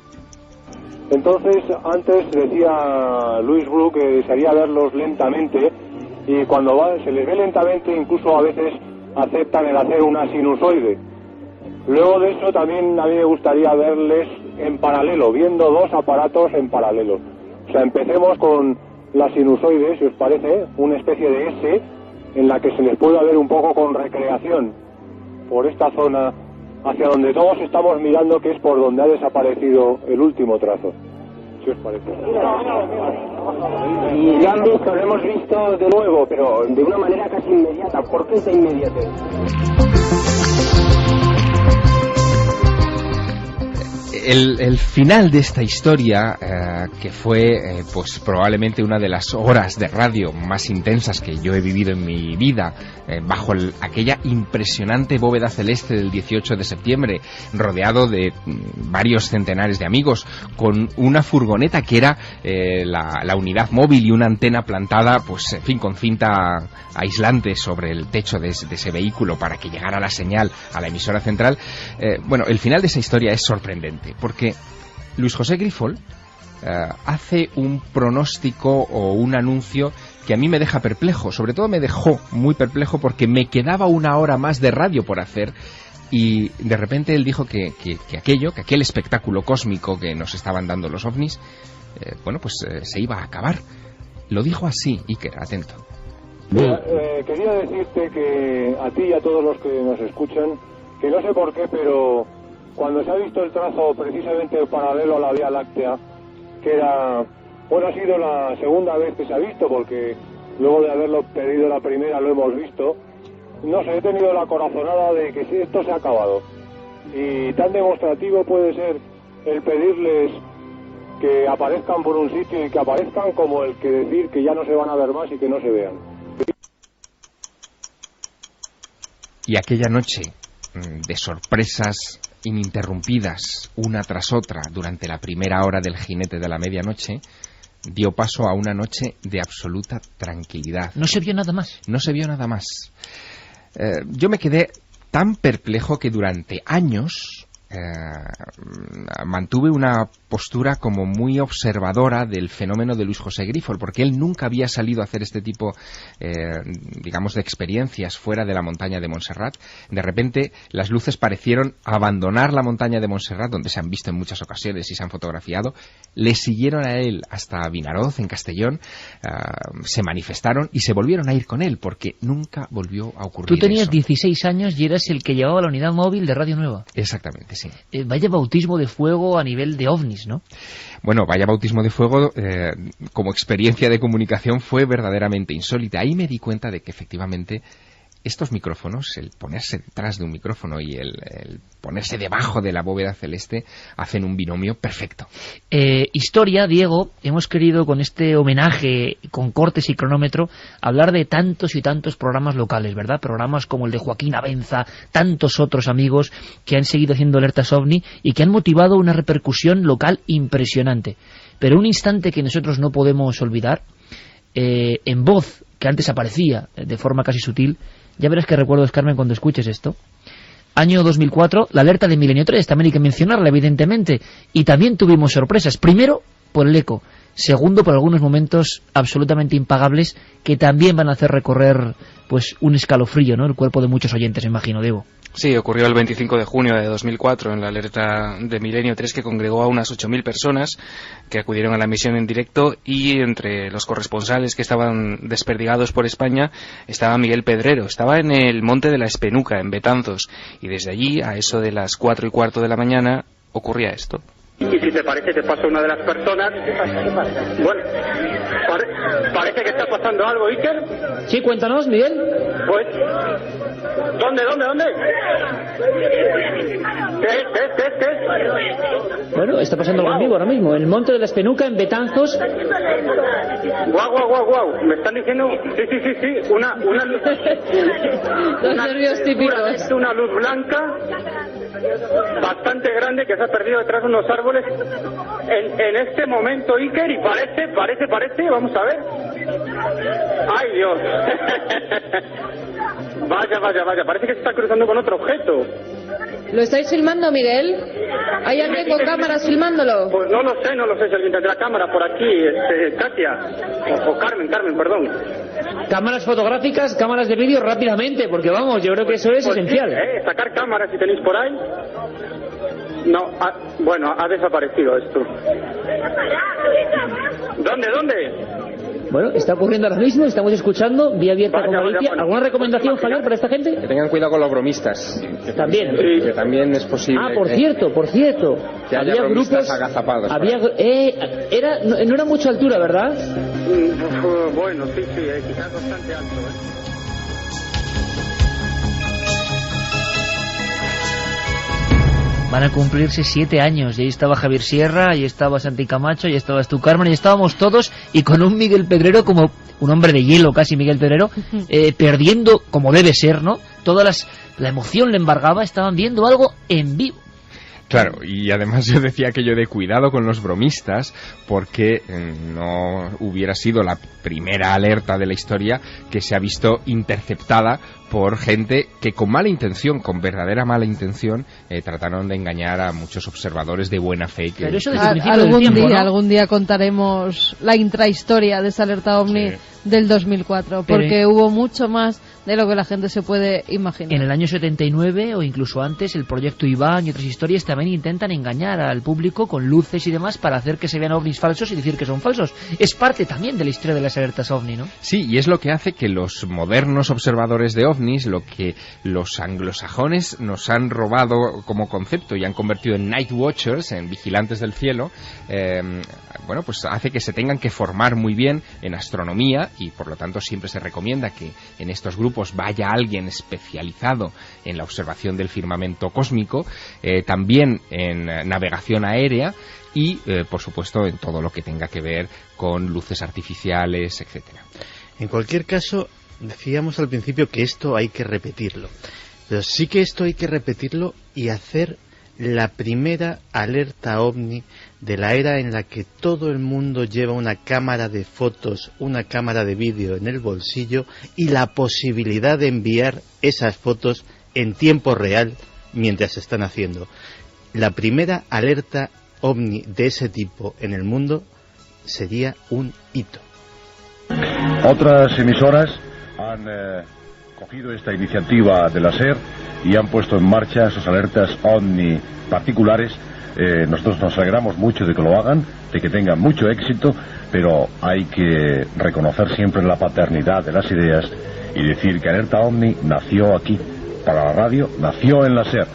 Entonces, antes decía Luis Bru que se haría verlos lentamente, y cuando se les ve lentamente, incluso a veces aceptan el hacer una sinusoide. Luego de eso también a mí me gustaría verles en paralelo, viendo 2 aparatos en paralelo. O sea, empecemos con la sinusoide, si os parece, una especie de S en la que se les pueda ver un poco con recreación por esta zona hacia donde todos estamos mirando, que es por donde ha desaparecido el último trazo. ¿Qué os parece? Y lo han visto, lo hemos visto de nuevo, pero de una manera casi inmediata. ¿Por qué esa inmediatez? El final de esta historia, que fue pues probablemente una de las horas de radio más intensas que yo he vivido en mi vida, bajo aquella impresionante bóveda celeste del 18 de septiembre, rodeado de varios centenares de amigos, con una furgoneta que era la unidad móvil y una antena plantada, pues en fin, con cinta aislante sobre el techo de ese vehículo para que llegara la señal a la emisora central. Bueno, el final de esa historia es sorprendente, porque Luis José Grifol hace un pronóstico o un anuncio que a mí me deja perplejo. Sobre todo me dejó muy perplejo porque me quedaba 1 hora más de radio por hacer, y de repente él dijo que aquel espectáculo cósmico que nos estaban dando los ovnis, se iba a acabar. Lo dijo así, Iker, atento. Quería decirte que a ti y a todos los que nos escuchan, que no sé por qué, pero cuando se ha visto el trazo precisamente paralelo a la Vía Láctea, que era, bueno, ha sido la segunda vez que se ha visto, porque luego de haberlo pedido la primera lo hemos visto, no sé, he tenido la corazonada de que sí, esto se ha acabado. Y tan demostrativo puede ser el pedirles que aparezcan por un sitio y que aparezcan, como el que decir que ya no se van a ver más y que no se vean. Y aquella noche de sorpresas ininterrumpidas, una tras otra, durante la primera hora del jinete de la medianoche, dio paso a una noche de absoluta tranquilidad. No se vio nada más. No se vio nada más. Yo me quedé tan perplejo que durante años mantuve una postura como muy observadora del fenómeno de Luis José Grifol, porque él nunca había salido a hacer este tipo, digamos, de experiencias fuera de la montaña de Montserrat. De repente las luces parecieron abandonar la montaña de Montserrat, donde se han visto en muchas ocasiones y se han fotografiado. Le siguieron a él hasta Vinaroz, en Castellón, se manifestaron y se volvieron a ir con él, porque nunca volvió a ocurrir. Tú tenías eso. 16 años y eras el que llevaba la unidad móvil de Radio Nueva. Exactamente, sí. Vaya bautismo de fuego a nivel de ovnis, ¿no? Bueno, vaya bautismo de fuego, como experiencia de comunicación fue verdaderamente insólita. Ahí me di cuenta de que efectivamente estos micrófonos, el ponerse detrás de un micrófono y el ponerse debajo de la bóveda celeste, hacen un binomio perfecto. Historia, Diego, hemos querido con este homenaje con cortes y cronómetro hablar de tantos y tantos programas locales, ¿verdad? Programas como el de Joaquín Abenza, tantos otros amigos que han seguido haciendo alertas OVNI y que han motivado una repercusión local impresionante. Pero un instante que nosotros no podemos olvidar, en voz que antes aparecía de forma casi sutil, ya verás que recuerdos, Carmen, cuando escuches esto. Año 2004, la alerta de Milenio 3, también hay que mencionarla, evidentemente. Y también tuvimos sorpresas. Primero, por el eco. Segundo, por algunos momentos absolutamente impagables que también van a hacer recorrer pues un escalofrío, ¿no? El cuerpo de muchos oyentes, imagino, Diego. Sí, ocurrió el 25 de junio de 2004 en la alerta de Milenio 3, que congregó a unas 8.000 personas que acudieron a la emisión en directo, y entre los corresponsales que estaban desperdigados por España estaba Miguel Pedrero. Estaba en el Monte de la Espenuca, en Betanzos, y desde allí, a eso de las 4:15 de la mañana, ocurría esto. Y si te parece, te paso una de las personas. ¿Qué pasa? Bueno, parece que está pasando algo, Iker. Sí, cuéntanos, Miguel. Pues, ¿dónde? ¿Qué? Bueno, está pasando algo conmigo ahora mismo. El Monte de la Espenuca, en Betanzos. Guau. Me están diciendo. Sí. Una luz. Los nervios típicos. Una luz blanca bastante grande que se ha perdido detrás de unos árboles en este momento, Iker, y parece, vamos a ver. ¡Ay, Dios! Vaya, parece que se está cruzando con otro objeto. ¿Lo estáis filmando, Miguel? ¿Hay alguien con cámaras filmándolo? Pues no lo sé si alguien tendrá cámara por aquí, Katia, o Carmen, perdón. Cámaras fotográficas, cámaras de vídeo rápidamente, porque vamos, yo creo que eso es esencial. Sacar cámaras si tenéis por ahí. No, ha desaparecido esto. ¿Dónde? Bueno, está ocurriendo ahora mismo, estamos escuchando, vía abierta con Galicia. ¿Alguna recomendación, Javier, para esta gente? Que tengan cuidado con los bromistas. También. Que también es posible. Por cierto. Que haya grupos agazapados. No era mucha altura, ¿verdad? Bueno, sí, quizás bastante alto, Van a cumplirse 7 años, y ahí estaba Javier Sierra, ahí estaba Santi Camacho, ahí estabas tú, Carmen, y estábamos todos, y con un Miguel Pedrero como un hombre de hielo casi, Miguel Pedrero, perdiendo, como debe ser, ¿no? La emoción le embargaba, estaban viendo algo en vivo. Claro, y además yo decía aquello de cuidado con los bromistas, porque no hubiera sido la primera alerta de la historia que se ha visto interceptada por gente que con mala intención, con verdadera mala intención, trataron de engañar a muchos observadores de buena fe. Pero eso desde el principio del tiempo, ¿no? Algún día contaremos la intrahistoria de esa alerta OVNI del 2004, porque hubo mucho más de lo que la gente se puede imaginar. En el año 79 o incluso antes, el proyecto Iván y otras historias también intentan engañar al público con luces y demás para hacer que se vean ovnis falsos y decir que son falsos. Es parte también de la historia de las alertas OVNI, ¿no? Sí, y es lo que hace que los modernos observadores de ovnis, lo que los anglosajones nos han robado como concepto y han convertido en night watchers, en vigilantes del cielo, bueno, pues hace que se tengan que formar muy bien en astronomía, y por lo tanto siempre se recomienda que en estos grupos vaya alguien especializado en la observación del firmamento cósmico, también en navegación aérea y, por supuesto, en todo lo que tenga que ver con luces artificiales, etcétera. En cualquier caso, decíamos al principio que esto hay que repetirlo, pero sí que esto hay que repetirlo y hacer la primera alerta ovni de la era en la que todo el mundo lleva una cámara de fotos, una cámara de vídeo en el bolsillo y la posibilidad de enviar esas fotos en tiempo real mientras se están haciendo. La primera alerta ovni de ese tipo en el mundo sería un hito. Otras emisoras han cogido esta iniciativa de la SER y han puesto en marcha sus alertas ovni particulares. Nosotros nos alegramos mucho de que lo hagan, de que tengan mucho éxito, pero hay que reconocer siempre la paternidad de las ideas y decir que Alerta OVNI nació aquí, para la radio, nació en la SER,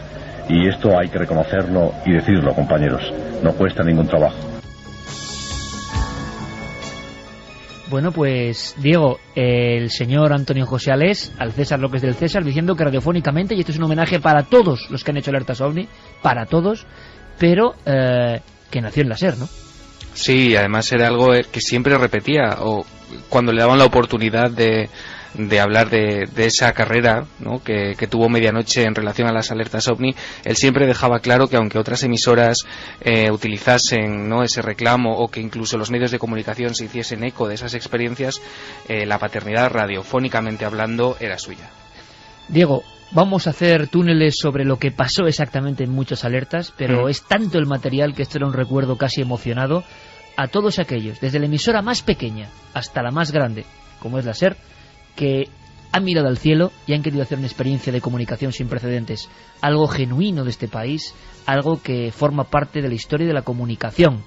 y esto hay que reconocerlo y decirlo, compañeros, no cuesta ningún trabajo. Bueno, pues, Diego, el señor Antonio José Alés, al César lo que es del César, diciendo que radiofónicamente, y esto es un homenaje para todos los que han hecho alertas OVNI, para todos, pero que nació en la SER, ¿no? Sí, además era algo que siempre repetía, o cuando le daban la oportunidad de hablar de esa carrera, ¿no?, que tuvo Medianoche en relación a las alertas OVNI, él siempre dejaba claro que aunque otras emisoras utilizasen, ¿no?, ese reclamo, o que incluso los medios de comunicación se hiciesen eco de esas experiencias, la paternidad radiofónicamente hablando era suya. Diego, vamos a hacer túneles sobre lo que pasó exactamente en muchas alertas, pero es tanto el material que esto era un recuerdo casi emocionado a todos aquellos, desde la emisora más pequeña hasta la más grande, como es la SER, que han mirado al cielo y han querido hacer una experiencia de comunicación sin precedentes, algo genuino de este país, algo que forma parte de la historia de la comunicación.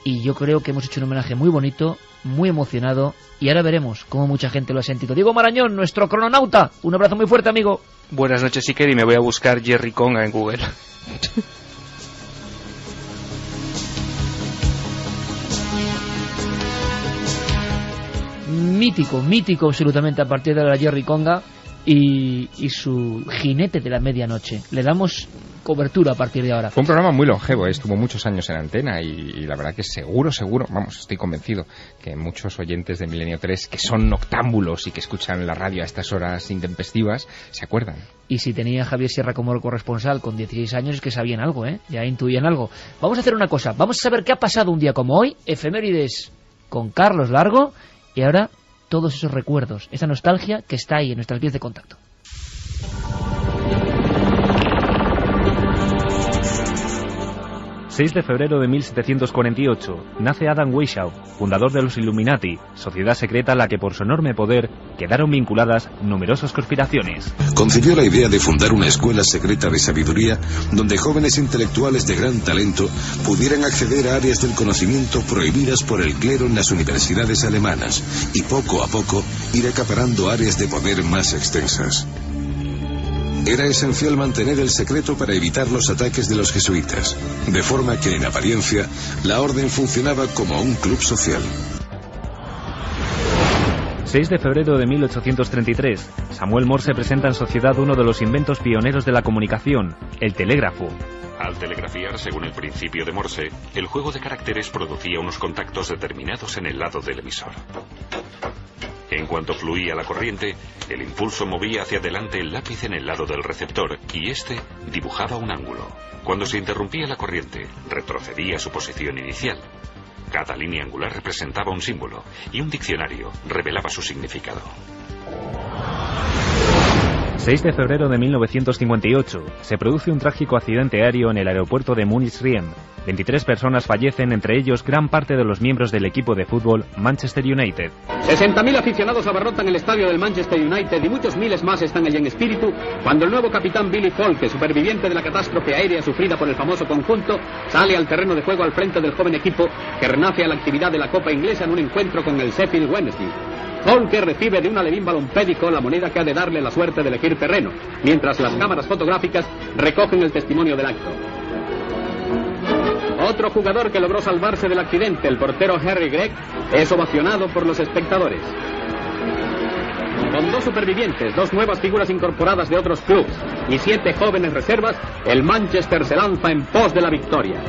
Y yo creo que hemos hecho un homenaje muy bonito, muy emocionado, y ahora veremos cómo mucha gente lo ha sentido. Diego Marañón, nuestro crononauta, un abrazo muy fuerte, amigo. Buenas noches, Iker, y me voy a buscar Jerry Conga en Google. Mítico absolutamente a partir de la Jerry Conga y su jinete de la medianoche. Le damos cobertura a partir de ahora. Fue un programa muy longevo, estuvo muchos años en antena y la verdad que seguro, vamos, estoy convencido que muchos oyentes de Milenio 3 que son noctámbulos y que escuchan la radio a estas horas intempestivas se acuerdan. Y si tenía a Javier Sierra como corresponsal con 16 años es que sabían algo, ya intuían algo. Vamos a hacer una cosa, vamos a saber qué ha pasado un día como hoy, efemérides con Carlos Largo, y ahora todos esos recuerdos, esa nostalgia que está ahí en nuestras vías de contacto. ...6 de febrero de 1748... nace Adam Weishaupt, fundador de los Illuminati, sociedad secreta a la que por su enorme poder quedaron vinculadas numerosas conspiraciones. Concibió la idea de fundar una escuela secreta de sabiduría donde jóvenes intelectuales de gran talento pudieran acceder a áreas del conocimiento prohibidas por el clero en las universidades alemanas y poco a poco ir acaparando áreas de poder más extensas. Era esencial mantener el secreto para evitar los ataques de los jesuitas, de forma que, en apariencia, la orden funcionaba como un club social. 6 de febrero de 1833, Samuel Morse presenta en sociedad uno de los inventos pioneros de la comunicación, el telégrafo. Al telegrafiar, según el principio de Morse, el juego de caracteres producía unos contactos determinados en el lado del emisor. En cuanto fluía la corriente, el impulso movía hacia adelante el lápiz en el lado del receptor y éste dibujaba un ángulo. Cuando se interrumpía la corriente, retrocedía a su posición inicial. Cada línea angular representaba un símbolo y un diccionario revelaba su significado. 6 de febrero de 1958, se produce un trágico accidente aéreo en el aeropuerto de Múnich-Riem. 23 personas fallecen, entre ellos gran parte de los miembros del equipo de fútbol Manchester United. 60.000 aficionados abarrotan el estadio del Manchester United y muchos miles más están allí en espíritu cuando el nuevo capitán Billy Falke, superviviente de la catástrofe aérea sufrida por el famoso conjunto, sale al terreno de juego al frente del joven equipo que renace a la actividad de la Copa Inglesa en un encuentro con el Sheffield Wednesday. Folke recibe de un alevín balompédico la moneda que ha de darle la suerte de elegir terreno, mientras las cámaras fotográficas recogen el testimonio del acto. Otro jugador que logró salvarse del accidente, el portero Harry Gregg, es ovacionado por los espectadores. Con 2 supervivientes, 2 nuevas figuras incorporadas de otros clubes y 7 jóvenes reservas, el Manchester se lanza en pos de la victoria.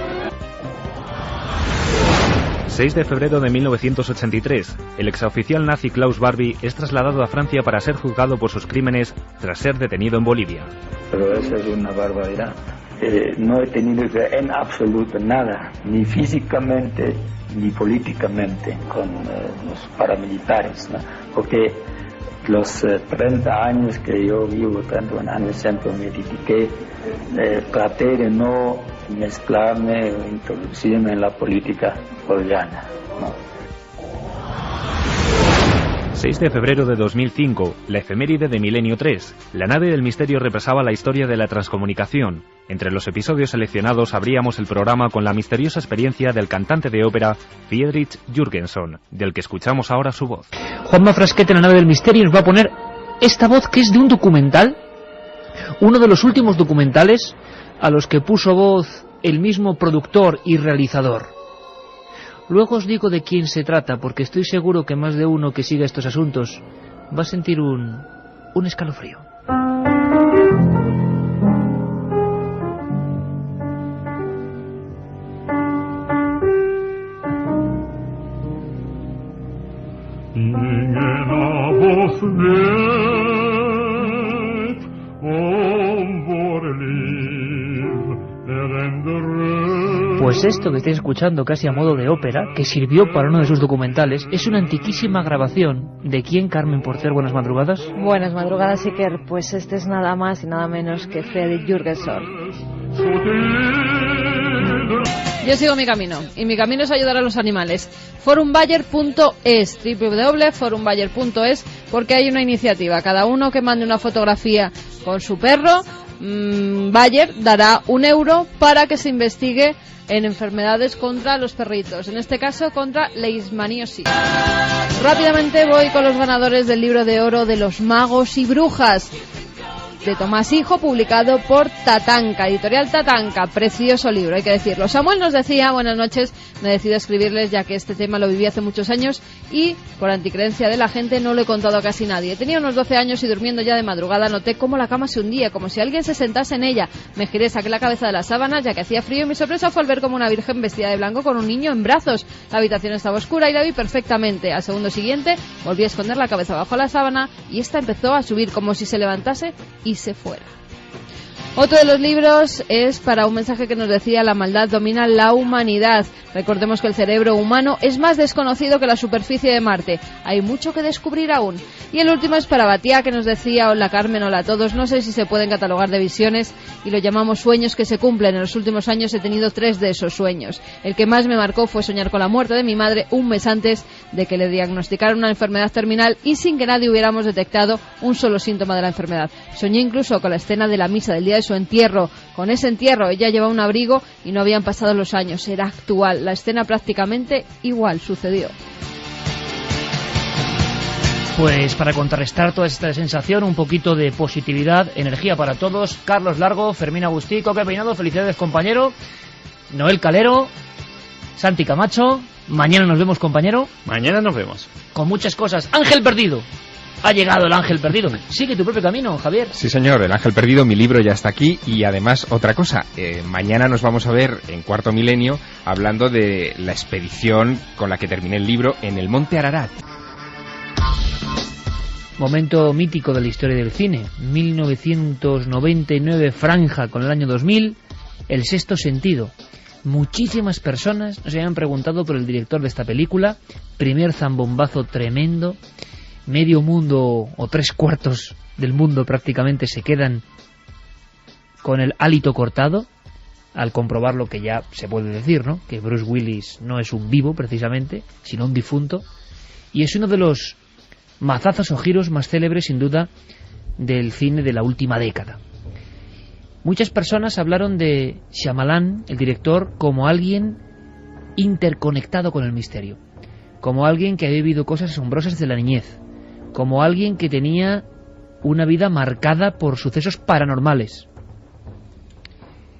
6 de febrero de 1983, el exoficial nazi Klaus Barbie es trasladado a Francia para ser juzgado por sus crímenes tras ser detenido en Bolivia. Pero eso es una barbaridad. No he tenido en absoluto nada, ni físicamente ni políticamente, con los paramilitares, ¿no? Porque los 30 años que yo vivo tanto en el centro me dediqué, traté de no mezclarme o introducirme en la política boliviana, ¿no? 6 de febrero de 2005, la efeméride de Milenio 3. La nave del misterio repasaba la historia de la transcomunicación. Entre los episodios seleccionados abríamos el programa con la misteriosa experiencia del cantante de ópera Friedrich Jürgenson, del que escuchamos ahora su voz. Juanma Frasquet en la nave del misterio nos va a poner esta voz que es de un documental, uno de los últimos documentales a los que puso voz el mismo productor y realizador. Luego os digo de quién se trata, porque estoy seguro que más de uno que siga estos asuntos va a sentir un escalofrío. Pues esto que estáis escuchando casi a modo de ópera, que sirvió para uno de sus documentales, es una antiquísima grabación. ¿De quién, Carmen Porter? Buenas madrugadas. Buenas madrugadas, Iker. Pues este es nada más y nada menos que Friedrich Jürgenson. Yo sigo mi camino, y mi camino es ayudar a los animales. Forumbayer.es, www.forumbayer.es, porque hay una iniciativa. Cada uno que mande una fotografía con su perro, Bayer dará €1 para que se investigue en enfermedades contra los perritos, en este caso contra leishmaniosis. Rápidamente voy con los ganadores del libro de oro de los magos y brujas de Tomás Hijo, publicado por Tatanka, editorial Tatanka. Precioso libro, hay que decirlo. Samuel nos decía, buenas noches, me decido escribirles ya que este tema lo viví hace muchos años y por anticreencia de la gente no lo he contado a casi nadie. Tenía unos 12 años y durmiendo ya de madrugada noté cómo la cama se hundía, como si alguien se sentase en ella. Me giré, saqué la cabeza de las sábanas ya que hacía frío y mi sorpresa fue al ver como una virgen vestida de blanco con un niño en brazos. La habitación estaba oscura y la vi perfectamente. Al segundo siguiente volví a esconder la cabeza bajo la sábana y esta empezó a subir como si se levantase y se fuera. Otro de los libros es para un mensaje que nos decía: la maldad domina la humanidad. Recordemos que el cerebro humano es más desconocido que la superficie de Marte. Hay mucho que descubrir aún. Y el último es para Batia, que nos decía: hola Carmen, hola a todos. No sé si se pueden catalogar de visiones y lo llamamos sueños que se cumplen. En los últimos años he tenido 3 de esos sueños. El que más me marcó fue soñar con la muerte de mi madre un mes antes de que le diagnosticaran una enfermedad terminal y sin que nadie hubiéramos detectado un solo síntoma de la enfermedad. Soñé incluso con la escena de la misa del día de su entierro. Con ese entierro ella llevaba un abrigo y no habían pasado los años. Era actual. La escena prácticamente igual sucedió. Pues para contrarrestar toda esta sensación, un poquito de positividad, energía para todos. Carlos Largo, Fermín Agustí, Coque Peinado, felicidades compañero. Noel Calero, Santi Camacho, mañana nos vemos compañero. Mañana nos vemos. Con muchas cosas. Ángel Perdido. Ha llegado el ángel perdido. Sigue tu propio camino, Javier. Sí, señor, el ángel perdido, mi libro ya está aquí. Y además, otra cosa, mañana nos vamos a ver en Cuarto Milenio hablando de la expedición con la que terminé el libro en el Monte Ararat. Momento mítico de la historia del cine. 1999, franja con el año 2000, El Sexto Sentido. Muchísimas personas nos habían preguntado por el director de esta película. Primer zambombazo tremendo. Medio mundo o 3/4 del mundo prácticamente se quedan con el hálito cortado al comprobar lo que ya se puede decir, ¿no? Que Bruce Willis no es un vivo precisamente, sino un difunto, y es uno de los mazazos o giros más célebres sin duda del cine de la última década. Muchas personas hablaron de Shyamalan, el director, como alguien interconectado con el misterio, como alguien que había vivido cosas asombrosas desde la niñez, como alguien que tenía una vida marcada por sucesos paranormales.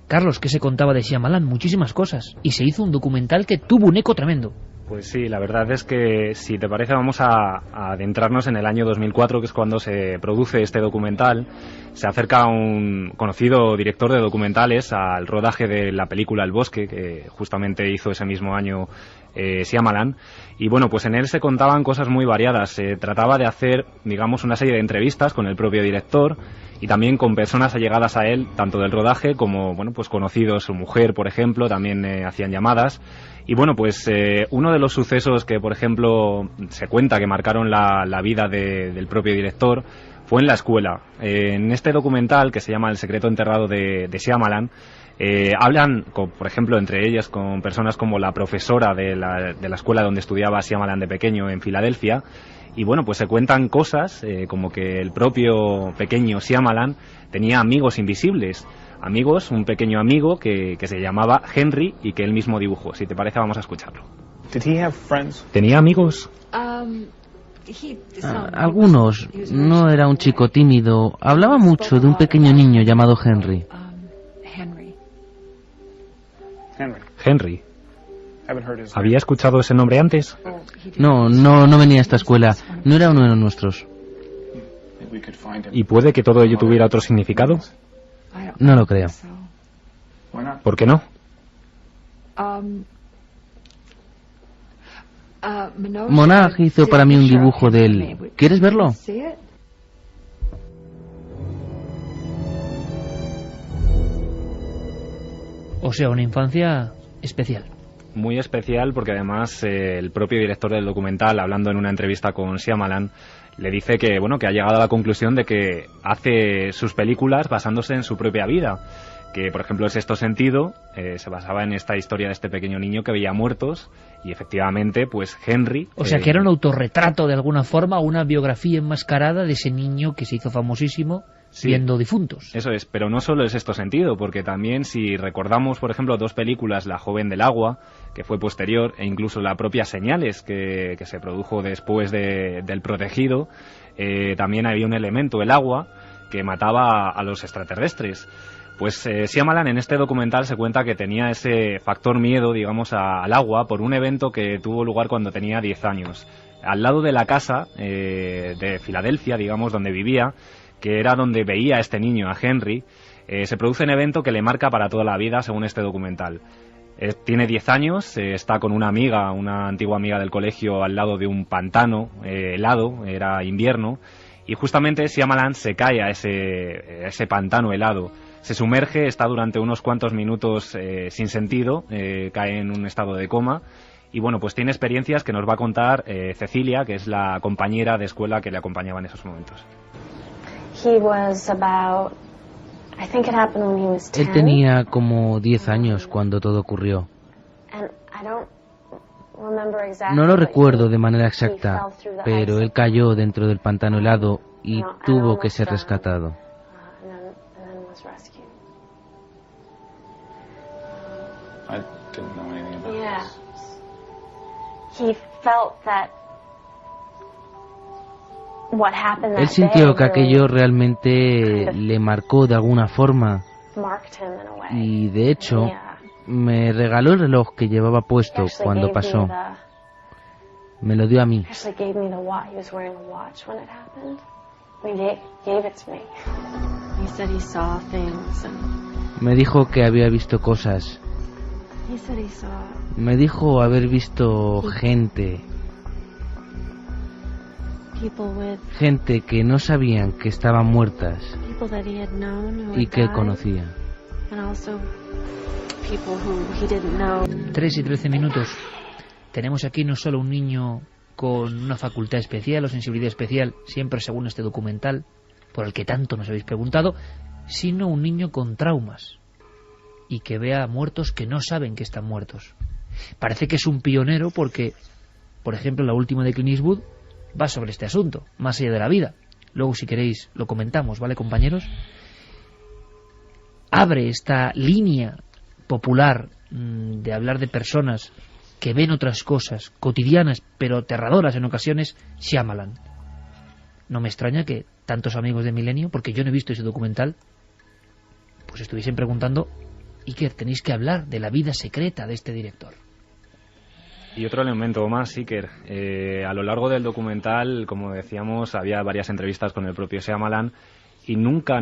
Carlos, ¿qué se contaba de Shyamalan? Muchísimas cosas. Y se hizo un documental que tuvo un eco tremendo. Pues sí, la verdad es que, si te parece, vamos a adentrarnos en el año 2004, que es cuando se produce este documental. Se acerca un conocido director de documentales al rodaje de la película El Bosque, que justamente hizo ese mismo año Shyamalan. Y bueno, pues en él se contaban cosas muy variadas. Se trataba de hacer, digamos, una serie de entrevistas con el propio director y también con personas allegadas a él, tanto del rodaje como, bueno, pues conocidos, su mujer, por ejemplo, también hacían llamadas. Y bueno, pues uno de los sucesos que, por ejemplo, se cuenta que marcaron la vida del propio director fue en la escuela. En este documental, que se llama El secreto enterrado de Shyamalan, hablan, por ejemplo, entre ellas con personas como la profesora de la escuela donde estudiaba Shyamalan de pequeño en Filadelfia. Y bueno, pues se cuentan cosas como que el propio pequeño Shyamalan tenía amigos invisibles. Amigos, un pequeño amigo que se llamaba Henry y que él mismo dibujó. Si te parece, vamos a escucharlo. ¿Tenía amigos? Algunos. No era un chico tímido. Hablaba mucho de un pequeño niño llamado Henry. Henry. ¿Había escuchado ese nombre antes? No venía a esta escuela. No era uno de los nuestros. ¿Y puede que todo ello tuviera otro significado? No lo creo. ¿Por qué no? Monag hizo para mí un dibujo de él. ¿Quieres verlo? O sea, una infancia especial. Muy especial, porque además el propio director del documental, hablando en una entrevista con Shyamalan, le dice que, bueno, que ha llegado a la conclusión de que hace sus películas basándose en su propia vida. Que, por ejemplo, El sexto sentido se basaba en esta historia de este pequeño niño que veía muertos, y efectivamente, pues Henry... O sea, que era un autorretrato de alguna forma, una biografía enmascarada de ese niño que se hizo famosísimo viendo difuntos. Eso es, pero no solo El sexto sentido, porque también, si recordamos, por ejemplo, dos películas, La joven del agua, que fue posterior, e incluso la propia Señales, que se produjo después del Protegido, también había un elemento, el agua, que mataba a los extraterrestres. Pues Shyamalan en este documental se cuenta que tenía ese factor miedo, digamos, al agua por un evento que tuvo lugar cuando tenía 10 años. Al lado de la casa de Filadelfia, digamos, donde vivía, que era donde veía a este niño, a Henry, se produce un evento que le marca para toda la vida, según este documental. Tiene 10 años, está con una amiga, una antigua amiga del colegio, al lado de un pantano helado, era invierno, y justamente Shyamalan se cae a ese pantano helado. Se sumerge, está durante unos cuantos minutos sin sentido, cae en un estado de coma, y bueno, pues tiene experiencias que nos va a contar Cecilia, que es la compañera de escuela que le acompañaba en esos momentos. Él tenía como 10 años cuando todo ocurrió. No lo recuerdo de manera exacta, pero él cayó dentro del pantano helado y tuvo que ser rescatado. Él sintió que aquello realmente le marcó de alguna forma y, de hecho, me regaló el reloj que llevaba puesto cuando pasó. Me lo dio a mí. Me dijo que había visto cosas. Me dijo haber visto gente que no sabían que estaban muertas y que él conocía. 3 y 13 minutos. Tenemos aquí no solo un niño con una facultad especial o sensibilidad especial, siempre según este documental, por el que tanto nos habéis preguntado, sino un niño con traumas y que vea muertos que no saben que están muertos. Parece que es un pionero porque, por ejemplo, la última de Clint Eastwood va sobre este asunto, más allá de la vida. Luego, si queréis, lo comentamos, ¿vale, compañeros? Abre esta línea popular de hablar de personas que ven otras cosas, cotidianas, pero aterradoras en ocasiones, Shyamalan. No me extraña que tantos amigos de Milenio, porque yo no he visto ese documental, pues estuviesen preguntando, Iker, tenéis que hablar de la vida secreta de este director. Y otro elemento más, Iker. A lo largo del documental, como decíamos, había varias entrevistas con el propio Shyamalan y nunca,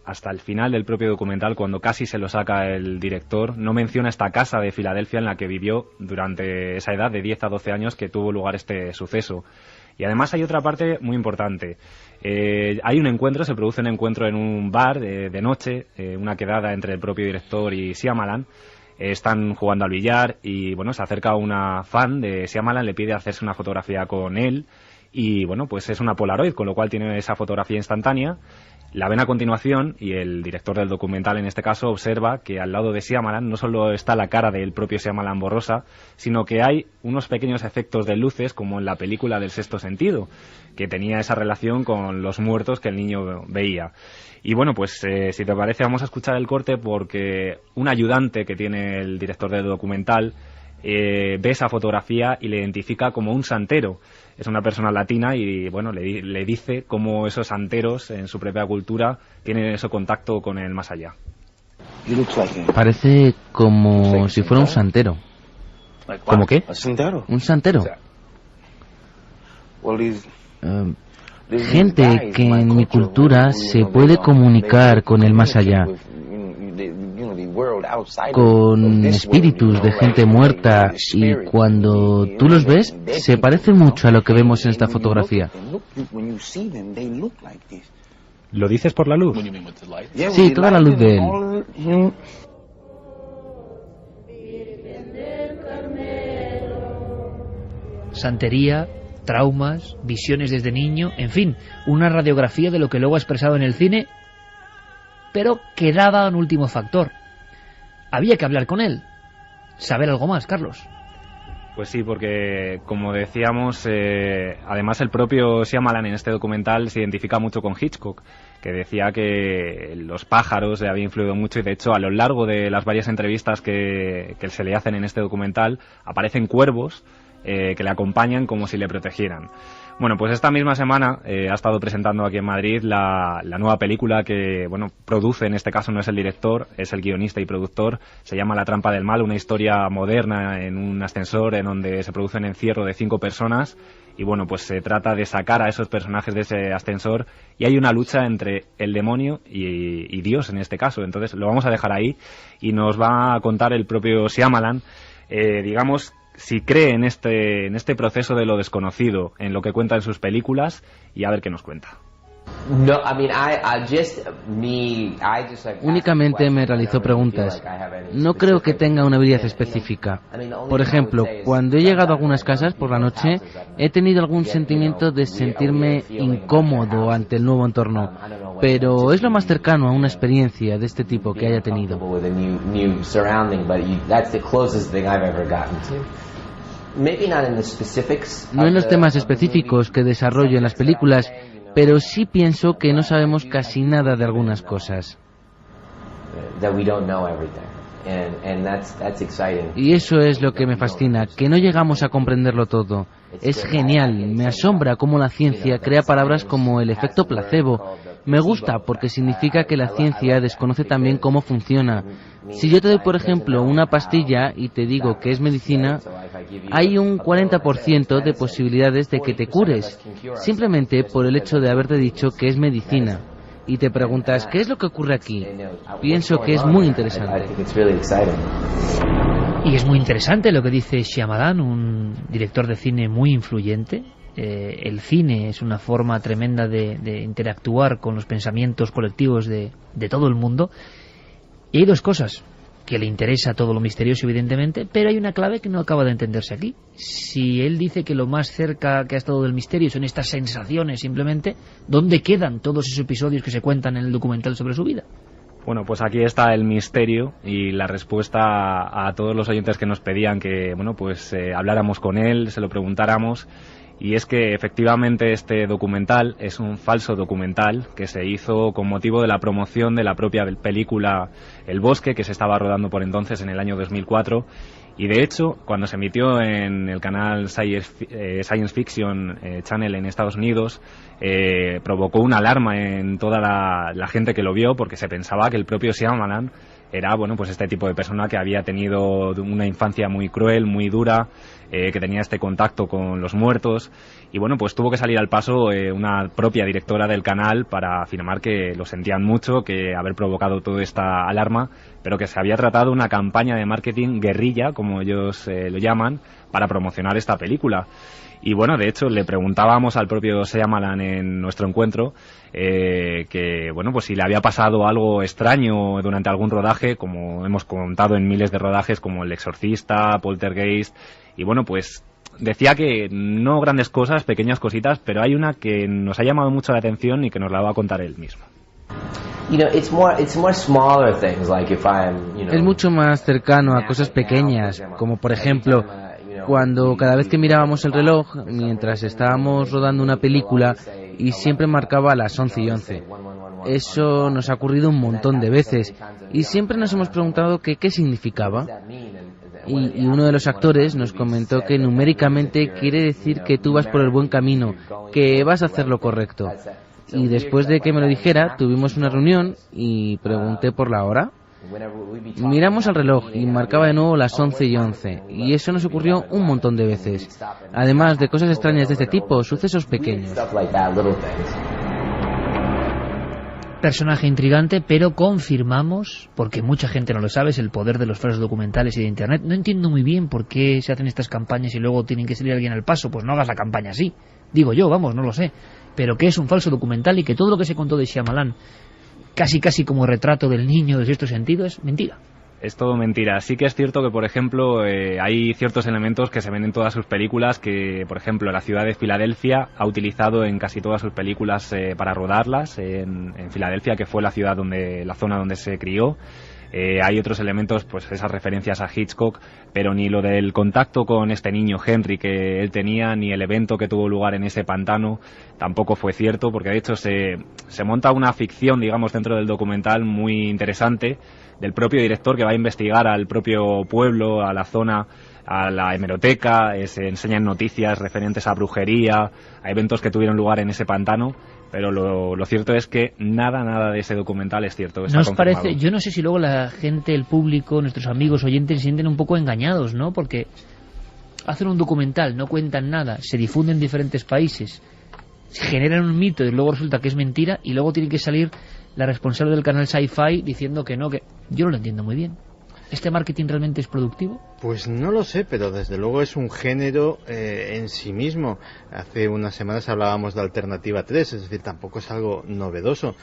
hasta el final del propio documental, cuando casi se lo saca el director, no menciona esta casa de Filadelfia en la que vivió durante esa edad de 10 a 12 años que tuvo lugar este suceso. Y además hay otra parte muy importante. Hay un encuentro, se produce un encuentro en un bar de noche, una quedada entre el propio director y Shyamalan. Están jugando al billar y bueno, se acerca una fan de Shyamalan, le pide hacerse una fotografía con él y bueno, pues es una Polaroid, con lo cual tiene esa fotografía instantánea. La ven a continuación y el director del documental, en este caso, observa que al lado de Shyamalan no solo está la cara del propio Shyamalan borrosa, sino que hay unos pequeños efectos de luces, como en la película del Sexto Sentido, que tenía esa relación con los muertos que el niño veía. Y bueno, pues si te parece, vamos a escuchar el corte porque un ayudante que tiene el director del documental ve esa fotografía y le identifica como un santero. Es una persona latina y bueno, le dice cómo esos santeros en su propia cultura tienen ese contacto con el más allá. Parece como si fuera un santero. ¿Cómo qué? Un santero. Gente que en mi cultura se puede comunicar con el más allá, con espíritus de gente muerta, y cuando tú los ves se parece mucho a lo que vemos en esta fotografía. ¿Lo dices por la luz? Sí, toda la luz de él. Santería, traumas, visiones desde niño, en fin, una radiografía de lo que luego ha expresado en el cine, pero quedaba un último factor. Había que hablar con él, saber algo más, Carlos. Pues sí, porque como decíamos, además el propio Shyamalan en este documental se identifica mucho con Hitchcock, que decía que los pájaros le había influido mucho y de hecho a lo largo de las varias entrevistas que se le hacen en este documental aparecen cuervos que le acompañan como si le protegieran. Bueno, pues esta misma semana ha estado presentando aquí en Madrid la nueva película que, bueno, produce, en este caso no es el director, es el guionista y productor, se llama La trampa del mal, una historia moderna en un ascensor en donde se produce un encierro de 5 personas y, bueno, pues se trata de sacar a esos personajes de ese ascensor y hay una lucha entre el demonio y Dios en este caso. Entonces lo vamos a dejar ahí y nos va a contar el propio Shyamalan, digamos, si cree en este proceso de lo desconocido, en lo que cuenta en sus películas, y a ver qué nos cuenta. Únicamente me realizó preguntas. No creo que tenga una habilidad específica. Por ejemplo, cuando he llegado a algunas casas por la noche, he tenido algún sentimiento de sentirme incómodo ante el nuevo entorno, pero es lo más cercano a una experiencia de este tipo que haya tenido. No en los temas específicos que desarrollo en las películas, pero sí pienso que no sabemos casi nada de algunas cosas. Y eso es lo que me fascina, que no llegamos a comprenderlo todo. Es genial, me asombra cómo la ciencia crea palabras como el efecto placebo. Me gusta porque significa que la ciencia desconoce también cómo funciona. Si yo te doy, por ejemplo, una pastilla y te digo que es medicina, hay un 40% de posibilidades de que te cures, simplemente por el hecho de haberte dicho que es medicina. Y te preguntas, ¿qué es lo que ocurre aquí? Pienso que es muy interesante. Y es muy interesante lo que dice Shyamalan, un director de cine muy influyente. El cine es una forma tremenda de interactuar con los pensamientos colectivos de todo el mundo. Y hay dos cosas, que le interesa todo lo misterioso, evidentemente, pero hay una clave que no acaba de entenderse aquí. Si él dice que lo más cerca que ha estado del misterio son estas sensaciones simplemente, ¿dónde quedan todos esos episodios que se cuentan en el documental sobre su vida? Bueno, pues aquí está el misterio y la respuesta a todos los oyentes que nos pedían que, bueno, pues habláramos con él, se lo preguntáramos. Y es que efectivamente este documental es un falso documental que se hizo con motivo de la promoción de la propia película El Bosque, que se estaba rodando por entonces en el año 2004. Y de hecho, cuando se emitió en el canal Science Fiction Channel en Estados Unidos, provocó una alarma en toda la gente que lo vio, porque se pensaba que el propio Shyamalan era, bueno, pues este tipo de persona que había tenido una infancia muy cruel, muy dura, que tenía este contacto con los muertos, y bueno, pues tuvo que salir al paso una propia directora del canal para afirmar que lo sentían mucho, que haber provocado toda esta alarma, pero que se había tratado una campaña de marketing guerrilla, como ellos lo llaman, para promocionar esta película. Y bueno, de hecho, le preguntábamos al propio Shyamalan en nuestro encuentro que, bueno, pues si le había pasado algo extraño durante algún rodaje, como hemos contado en miles de rodajes, como El Exorcista, Poltergeist, y bueno, pues decía que no grandes cosas, pequeñas cositas, pero hay una que nos ha llamado mucho la atención y que nos la va a contar él mismo. Es mucho más cercano a cosas pequeñas, como por ejemplo, cuando cada vez que mirábamos el reloj, mientras estábamos rodando una película, y siempre marcaba las 11:11. Eso nos ha ocurrido un montón de veces, y siempre nos hemos preguntado qué significaba. Y uno de los actores nos comentó que numéricamente quiere decir que tú vas por el buen camino, que vas a hacer lo correcto. Y después de que me lo dijera, tuvimos una reunión y pregunté por la hora. Miramos al reloj y marcaba de nuevo las 11:11, y eso nos ocurrió un montón de veces. Además de cosas extrañas de este tipo, sucesos pequeños. Personaje intrigante, pero confirmamos, porque mucha gente no lo sabe, es el poder de los falsos documentales y de Internet. No entiendo muy bien por qué se hacen estas campañas y luego tienen que salir alguien al paso. Pues no hagas la campaña así. Digo yo, vamos, no lo sé. Pero que es un falso documental y que todo lo que se contó de Shyamalan, casi como retrato del niño de sexto sentido, es mentira. Es todo mentira. Sí que es cierto que, por ejemplo, hay ciertos elementos que se ven en todas sus películas, que, por ejemplo, la ciudad de Filadelfia ha utilizado en casi todas sus películas para rodarlas, en Filadelfia, que fue la zona donde se crió. Hay otros elementos, pues esas referencias a Hitchcock, pero ni lo del contacto con este niño Henry que él tenía, ni el evento que tuvo lugar en ese pantano, tampoco fue cierto, porque de hecho se monta una ficción, digamos, dentro del documental muy interesante, del propio director que va a investigar al propio pueblo, a la zona, a la hemeroteca, se enseñan noticias referentes a brujería, a eventos que tuvieron lugar en ese pantano, pero lo cierto es que nada de ese documental es cierto. ¿Nos parece? Yo no sé si luego la gente, el público, nuestros amigos oyentes se sienten un poco engañados, ¿no? Porque hacen un documental, no cuentan nada, se difunde en diferentes países, se generan un mito y luego resulta que es mentira, y luego tiene que salir la responsable del canal Sci-Fi diciendo que no, que yo no lo entiendo muy bien. ¿Este marketing realmente es productivo? Pues no lo sé, pero desde luego es un género en sí mismo. Hace unas semanas hablábamos de Alternativa 3, es decir, tampoco es algo novedoso.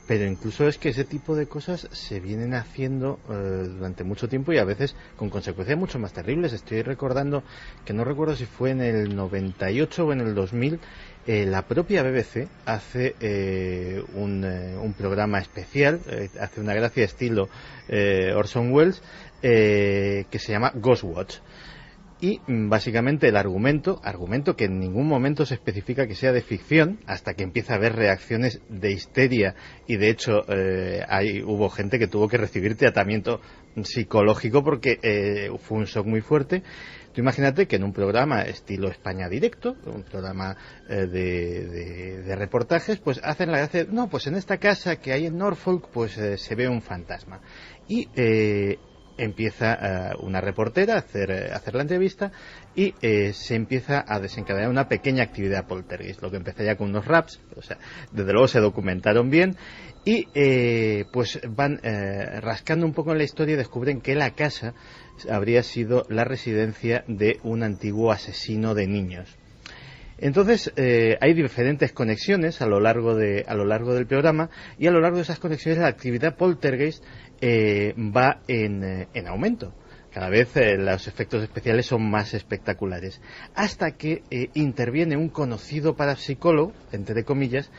Pero incluso es que ese tipo de cosas se vienen haciendo durante mucho tiempo y a veces con consecuencias mucho más terribles. Estoy recordando que no recuerdo si fue en el 98 o en el 2000, la propia BBC hace un programa especial, hace una gracia estilo Orson Welles, que se llama Ghostwatch. Y básicamente el argumento que en ningún momento se especifica que sea de ficción, hasta que empieza a haber reacciones de histeria, y de hecho hubo gente que tuvo que recibir tratamiento psicológico porque fue un shock muy fuerte. Tú imagínate que en un programa estilo España Directo, un programa de reportajes, pues hacen la gracia, no, pues en esta casa que hay en Norfolk pues se ve un fantasma. Y empieza una reportera a hacer la entrevista y se empieza a desencadenar una pequeña actividad poltergeist, lo que empezó ya con unos raps, o sea, desde luego se documentaron bien y pues van rascando un poco en la historia y descubren que la casa habría sido la residencia de un antiguo asesino de niños. Entonces hay diferentes conexiones a lo largo del programa, y a lo largo de esas conexiones la actividad poltergeist va en aumento. Cada vez los efectos especiales son más espectaculares, hasta que interviene un conocido parapsicólogo, entre comillas,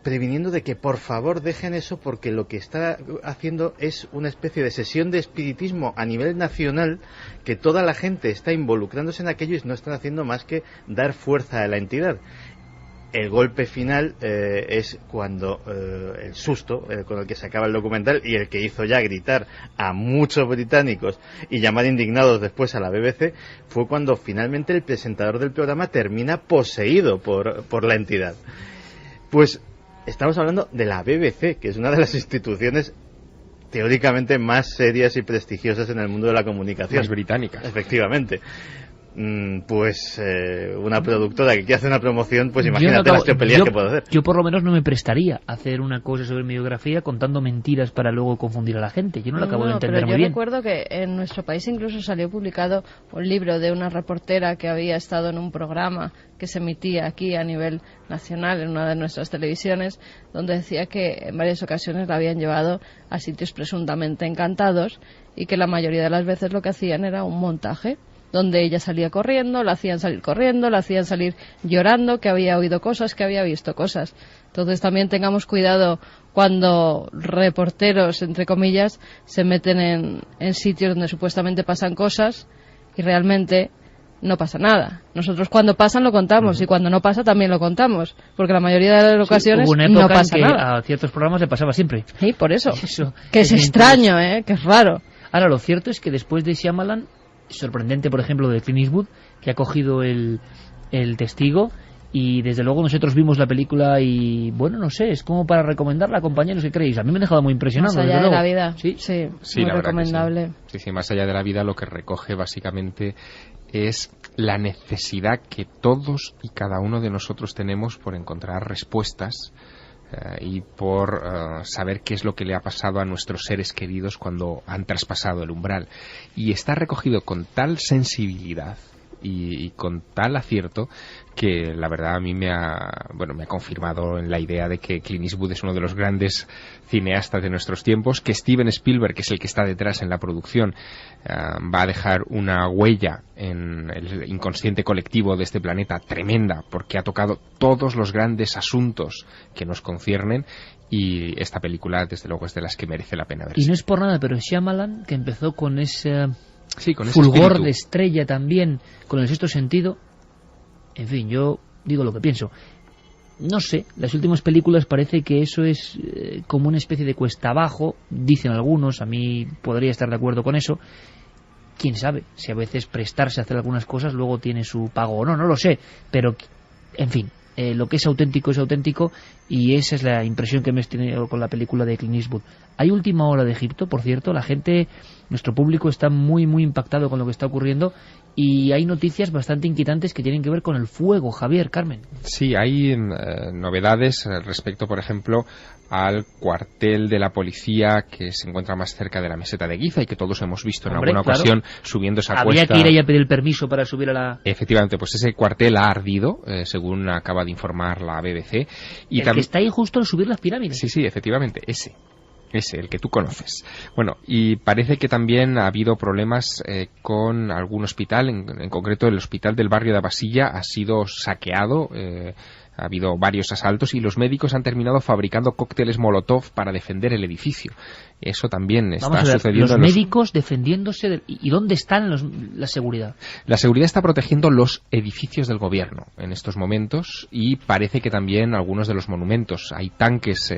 previniendo de que por favor dejen eso, porque lo que está haciendo es una especie de sesión de espiritismo a nivel nacional, que toda la gente está involucrándose en aquello y no están haciendo más que dar fuerza a la entidad. el golpe final es cuando el susto con el que se acaba el documental y el que hizo ya gritar a muchos británicos y llamar indignados después a la BBC, fue cuando finalmente el presentador del programa termina poseído por la entidad. Pues estamos hablando de la BBC, que es una de las instituciones teóricamente más serias y prestigiosas en el mundo de la comunicación. Más británicas. Efectivamente. Pues una productora que quiere hacer una promoción, pues imagínate las tropelías que puede hacer. Yo por lo menos no me prestaría a hacer una cosa sobre mi biografía contando mentiras para luego confundir a la gente. Yo no lo acabo de entender muy bien. Yo recuerdo que en nuestro país incluso salió publicado un libro de una reportera que había estado en un programa que se emitía aquí a nivel nacional en una de nuestras televisiones, donde decía que en varias ocasiones la habían llevado a sitios presuntamente encantados y que la mayoría de las veces lo que hacían era un montaje donde ella salía corriendo, la hacían salir corriendo, la hacían salir llorando, que había oído cosas, que había visto cosas. Entonces también tengamos cuidado cuando reporteros, entre comillas, se meten en sitios donde supuestamente pasan cosas y realmente no pasa nada. Nosotros cuando pasan lo contamos y cuando no pasa también lo contamos, porque la mayoría de las ocasiones hubo una época no pasa en que nada. a ciertos programas le pasaba siempre. Sí, por eso. Que es extraño, que es raro. Ahora, lo cierto es que después de Shyamalan, sorprendente, por ejemplo, de Clint Eastwood, que ha cogido el testigo, y desde luego nosotros vimos la película y, bueno, no sé, es como para recomendarla, compañeros, ¿qué creéis? A mí me ha dejado muy impresionado. Más allá de la vida, sí, muy muy recomendable. Sí, más allá de la vida, lo que recoge básicamente es la necesidad que todos y cada uno de nosotros tenemos por encontrar respuestas y por saber qué es lo que le ha pasado a nuestros seres queridos cuando han traspasado el umbral. Y está recogido con tal sensibilidad y con tal acierto que la verdad a mí me ha confirmado en la idea de que Clint Eastwood es uno de los grandes cineastas de nuestros tiempos, que Steven Spielberg, que es el que está detrás en la producción, va a dejar una huella en el inconsciente colectivo de este planeta tremenda, porque ha tocado todos los grandes asuntos que nos conciernen, y esta película desde luego es de las que merece la pena verse. Y no es por nada, pero Shyamalan, que empezó con ese con ese fulgor espíritu de estrella también, con el sexto sentido, en fin, yo digo lo que pienso. No sé, las últimas películas parece que eso es como una especie de cuesta abajo, dicen algunos, a mí podría estar de acuerdo con eso. Quién sabe, si a veces prestarse a hacer algunas cosas luego tiene su pago o no, no lo sé, pero en fin, lo que es auténtico, y esa es la impresión que me he tenido con la película de Clint Eastwood. Hay Última Hora de Egipto, por cierto, la gente, nuestro público está muy impactado con lo que está ocurriendo, y hay noticias bastante inquietantes que tienen que ver con el fuego. Javier, Carmen. Sí, hay novedades respecto, por ejemplo, al cuartel de la policía que se encuentra más cerca de la meseta de Giza y que todos hemos visto en alguna ocasión subiendo esa cuesta. Había que ir ahí a pedir el permiso para subir a la... Efectivamente, pues ese cuartel ha ardido, según acaba de informar la BBC. Y que está ahí justo al subir las pirámides. Sí, efectivamente, ese, el que tú conoces. Bueno, y parece que también ha habido problemas con algún hospital, en concreto el hospital del barrio de Abasilla ha sido saqueado, ha habido varios asaltos y los médicos han terminado fabricando cócteles Molotov para defender el edificio. Eso también está sucediendo. Los médicos defendiéndose. ¿Y dónde están la seguridad? La seguridad está protegiendo los edificios del gobierno en estos momentos, y parece que también algunos de los monumentos. Hay tanques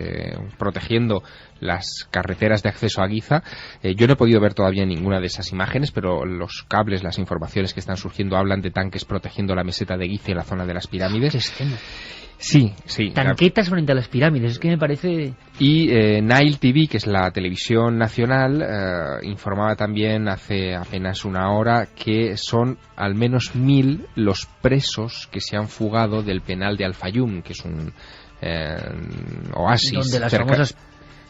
protegiendo las carreteras de acceso a Giza. Yo no he podido ver todavía ninguna de esas imágenes, pero los cables, las informaciones que están surgiendo hablan de tanques protegiendo la meseta de Giza y la zona de las pirámides. ¿Qué escena? Sí. Tanquetas frente a las pirámides, es que me parece... Y Nile TV, que es la televisión nacional, informaba también hace apenas una hora que son al menos 1000 los presos que se han fugado del penal de Al-Fayum, que es un oasis. Donde las famosas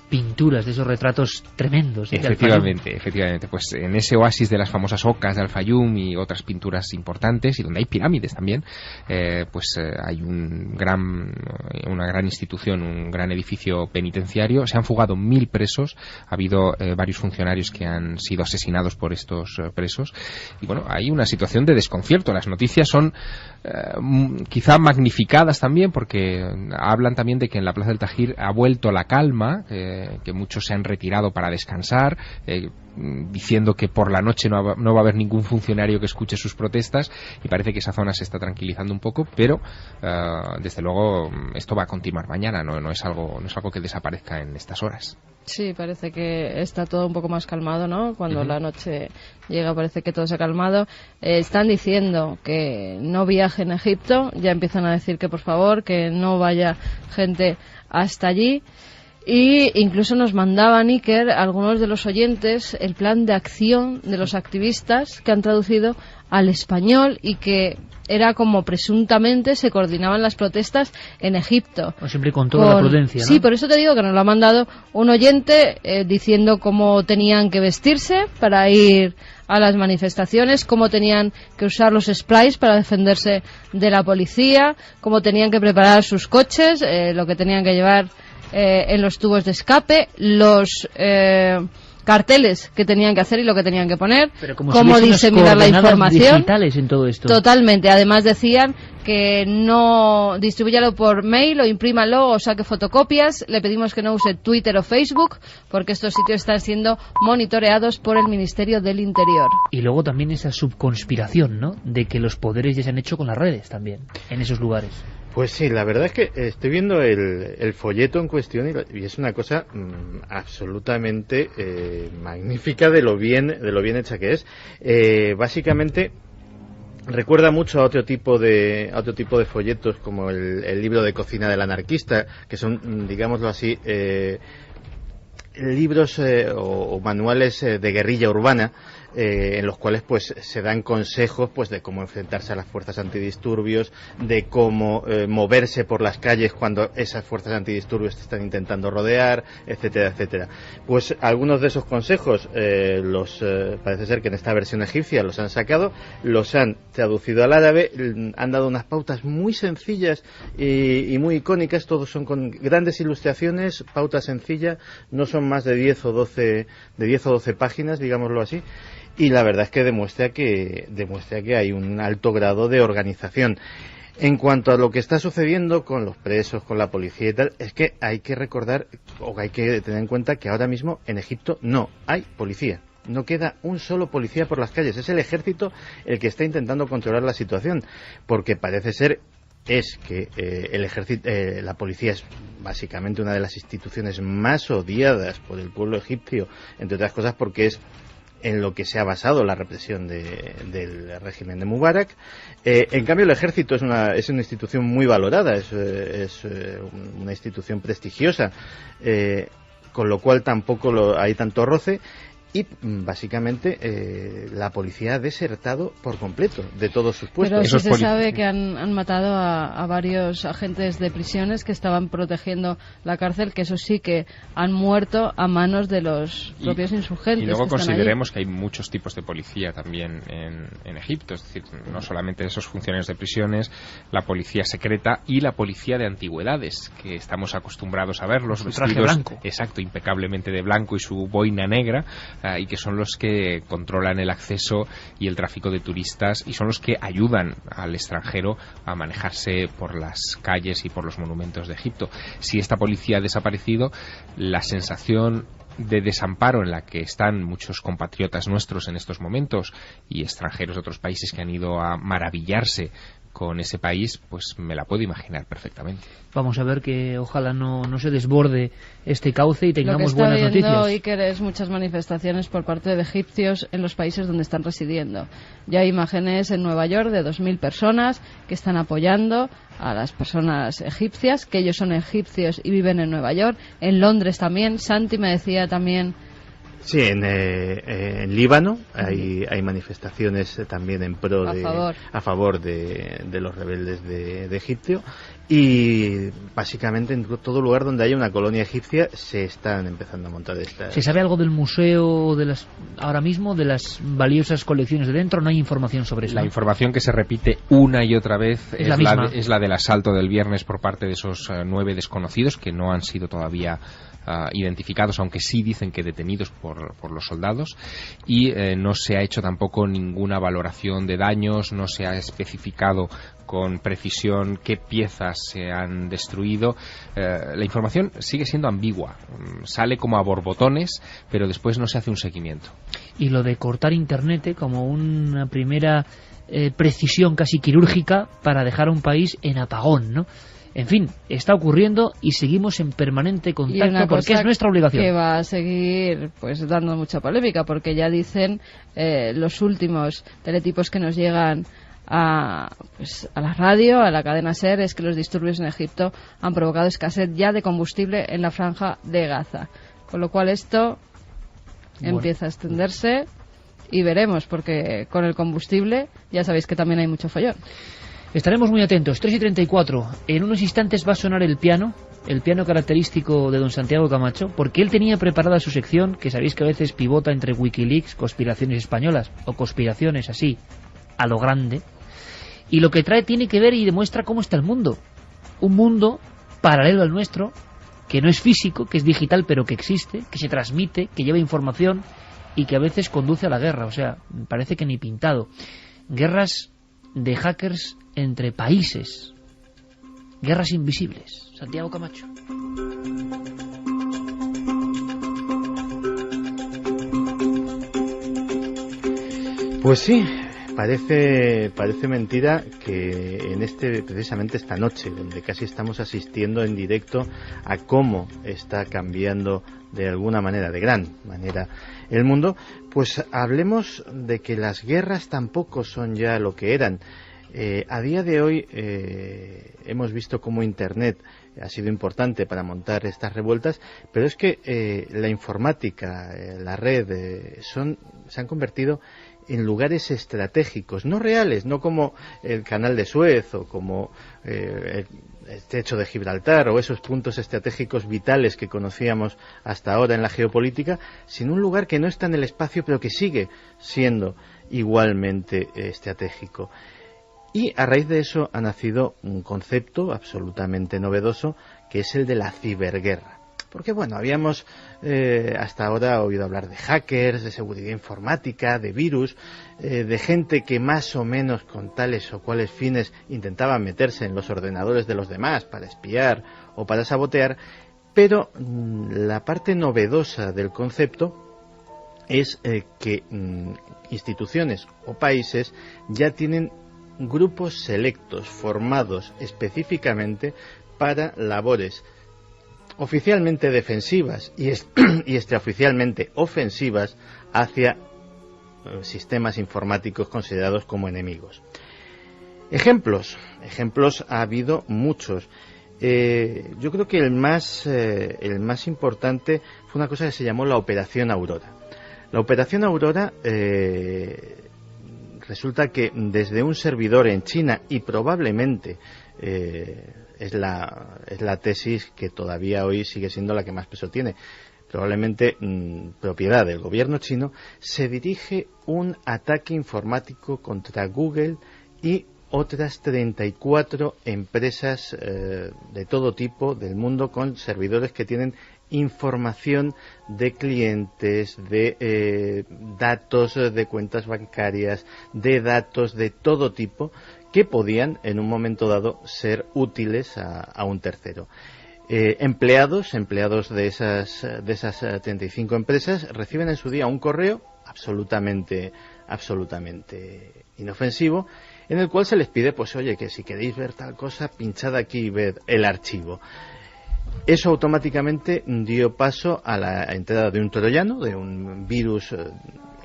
pinturas de esos retratos tremendos. Efectivamente. Pues en ese oasis de las famosas ocas de Al-Fayum y otras pinturas importantes, y donde hay pirámides también, hay una gran institución, un gran edificio penitenciario. Se han fugado 1000 presos. Ha habido varios funcionarios que han sido asesinados por estos presos. Y bueno, hay una situación de desconcierto. Las noticias son quizá magnificadas también, porque hablan también de que en la Plaza del Tahrir ha vuelto la calma. que muchos se han retirado para descansar, diciendo que por la noche no va a haber ningún funcionario que escuche sus protestas, y parece que esa zona se está tranquilizando un poco, pero desde luego esto va a continuar mañana, no es algo que desaparezca en estas horas. Sí, parece que está todo un poco más calmado, ¿no? Cuando la noche llega parece que todo se ha calmado. Están diciendo que no viajen a Egipto, ya empiezan a decir que por favor, que no vaya gente hasta allí. Y incluso nos mandaban, Iker, algunos de los oyentes, el plan de acción de los activistas que han traducido al español y que era como presuntamente se coordinaban las protestas en Egipto. Siempre con toda la prudencia, ¿no? Sí, por eso te digo que nos lo ha mandado un oyente diciendo cómo tenían que vestirse para ir a las manifestaciones, cómo tenían que usar los sprays para defenderse de la policía, cómo tenían que preparar sus coches, lo que tenían que llevar en los tubos de escape, los carteles que tenían que hacer y lo que tenían que poner, cómo diseminar la información digitales en todo esto. Totalmente. Además decían que no distribúyalo por mail o imprímalo o saque fotocopias. Le pedimos que no use Twitter o Facebook porque estos sitios están siendo monitoreados por el Ministerio del Interior. Y luego también esa subconspiración, ¿no?, de que los poderes ya se han hecho con las redes también en esos lugares. Pues sí, la verdad es que estoy viendo el folleto en cuestión y es una cosa absolutamente magnífica de lo bien hecha que es. Básicamente recuerda mucho a otro tipo de folletos como el libro de cocina del anarquista, que son, digámoslo así, libros o manuales de guerrilla urbana, en los cuales pues se dan consejos pues de cómo enfrentarse a las fuerzas antidisturbios, de cómo moverse por las calles cuando esas fuerzas antidisturbios te están intentando rodear, etcétera, etcétera. Pues algunos de esos consejos parece ser que en esta versión egipcia los han sacado, los han traducido al árabe, han dado unas pautas muy sencillas y muy icónicas, todos son con grandes ilustraciones, pauta sencilla, no son más de 10 o 12 páginas, digámoslo así. Y la verdad es que demuestra que hay un alto grado de organización. En cuanto a lo que está sucediendo con los presos, con la policía y tal, es que hay que recordar, o hay que tener en cuenta que ahora mismo en Egipto no hay policía. No queda un solo policía por las calles. Es el ejército el que está intentando controlar la situación, porque parece ser que el ejército, la policía es básicamente una de las instituciones más odiadas por el pueblo egipcio, entre otras cosas porque es en lo que se ha basado la represión del régimen de Mubarak. En cambio, el ejército es una institución muy valorada, es una institución prestigiosa, con lo cual tampoco hay tanto roce. Y básicamente la policía ha desertado por completo de todos sus puestos. Pero sí se sabe que han matado a varios agentes de prisiones que estaban protegiendo la cárcel, que eso sí que han muerto a manos de los propios insurgentes. Y luego que consideremos que hay muchos tipos de policía también en Egipto, es decir, no solamente esos funcionarios de prisiones, la policía secreta y la policía de antigüedades, que estamos acostumbrados a verlos vestidos, blanco. Exacto, impecablemente de blanco y su boina negra. Y que son los que controlan el acceso y el tráfico de turistas y son los que ayudan al extranjero a manejarse por las calles y por los monumentos de Egipto. Si esta policía ha desaparecido, la sensación de desamparo en la que están muchos compatriotas nuestros en estos momentos y extranjeros de otros países que han ido a maravillarse con ese país, pues me la puedo imaginar perfectamente. Vamos a ver que ojalá no se desborde este cauce y tengamos buenas noticias. Lo que está viendo, Iker, es muchas manifestaciones por parte de egipcios en los países donde están residiendo. Ya hay imágenes en Nueva York de 2.000 personas que están apoyando a las personas egipcias, que ellos son egipcios y viven en Nueva York. En Londres también. Santi me decía también. Sí, en Líbano hay manifestaciones también a favor de los rebeldes de Egipto, y básicamente en todo lugar donde haya una colonia egipcia se están empezando a montar estas. ¿Se sabe algo del museo ahora mismo, de las valiosas colecciones de dentro? No hay información sobre eso. La información que se repite una y otra vez es la del asalto del viernes por parte de esos 9 desconocidos que no han sido todavía identificados, aunque sí dicen que detenidos por los soldados, y no se ha hecho tampoco ninguna valoración de daños, no se ha especificado con precisión qué piezas se han destruido. La información sigue siendo ambigua, sale como a borbotones, pero después no se hace un seguimiento. Y lo de cortar internet como una primera precisión casi quirúrgica para dejar a un país en apagón, ¿no? En fin, está ocurriendo y seguimos en permanente contacto porque es nuestra obligación. Que va a seguir pues dando mucha polémica, porque ya dicen los últimos teletipos que nos llegan a la radio, a la cadena SER, es que los disturbios en Egipto han provocado escasez ya de combustible en la franja de Gaza. Con lo cual esto empieza a extenderse y veremos, porque con el combustible ya sabéis que también hay mucho follón. Estaremos muy atentos. 3:34. En unos instantes va a sonar el piano característico de don Santiago Camacho, porque él tenía preparada su sección, que sabéis que a veces pivota entre Wikileaks, conspiraciones españolas, o conspiraciones así, a lo grande. Y lo que trae tiene que ver y demuestra cómo está el mundo. Un mundo paralelo al nuestro, que no es físico, que es digital, pero que existe, que se transmite, que lleva información y que a veces conduce a la guerra. O sea, parece que ni pintado. Guerras de hackers entre países, guerras invisibles. Santiago Camacho. Pues sí, parece mentira que precisamente esta noche, donde casi estamos asistiendo en directo a cómo está cambiando de alguna manera, de gran manera, el mundo, pues hablemos de que las guerras tampoco son ya lo que eran. A día de hoy hemos visto cómo Internet ha sido importante para montar estas revueltas, pero es que la informática, la red, se han convertido en lugares estratégicos, no reales, no como el canal de Suez o como el estrecho de Gibraltar o esos puntos estratégicos vitales que conocíamos hasta ahora en la geopolítica, sino un lugar que no está en el espacio pero que sigue siendo igualmente estratégico. Y a raíz de eso ha nacido un concepto absolutamente novedoso, que es el de la ciberguerra. Porque bueno, habíamos hasta ahora oído hablar de hackers, de seguridad informática, de virus, de gente que más o menos con tales o cuales fines intentaba meterse en los ordenadores de los demás para espiar o para sabotear, pero la parte novedosa del concepto es que instituciones o países ya tienen grupos selectos formados específicamente para labores oficialmente defensivas y extraoficialmente ofensivas hacia sistemas informáticos considerados como enemigos. Ejemplos ha habido muchos. Yo creo que el más importante fue una cosa que se llamó la Operación Aurora. La Operación Aurora resulta que desde un servidor en China, y probablemente es la tesis que todavía hoy sigue siendo la que más peso tiene, probablemente propiedad del gobierno chino, se dirige un ataque informático contra Google y otras 34 empresas de todo tipo del mundo, con servidores que tienen información de clientes, de datos de cuentas bancarias, de datos de todo tipo, que podían en un momento dado ser útiles a un tercero. Empleados de esas 35 empresas reciben en su día un correo absolutamente inofensivo, en el cual se les pide, pues oye, que si queréis ver tal cosa, pinchad aquí y ved el archivo. Eso automáticamente dio paso a la entrada de un troyano, de un virus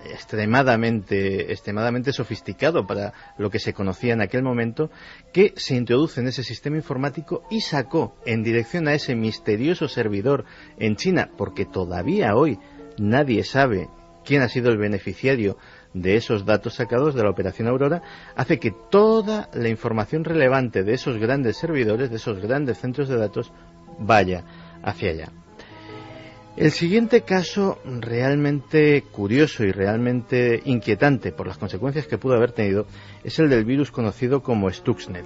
extremadamente sofisticado para lo que se conocía en aquel momento, que se introduce en ese sistema informático y sacó en dirección a ese misterioso servidor en China, porque todavía hoy nadie sabe quién ha sido el beneficiario de esos datos sacados de la Operación Aurora, hace que toda la información relevante de esos grandes servidores, de esos grandes centros de datos, vaya hacia allá. El siguiente caso, realmente curioso y realmente inquietante por las consecuencias que pudo haber tenido, es el del virus conocido como Stuxnet.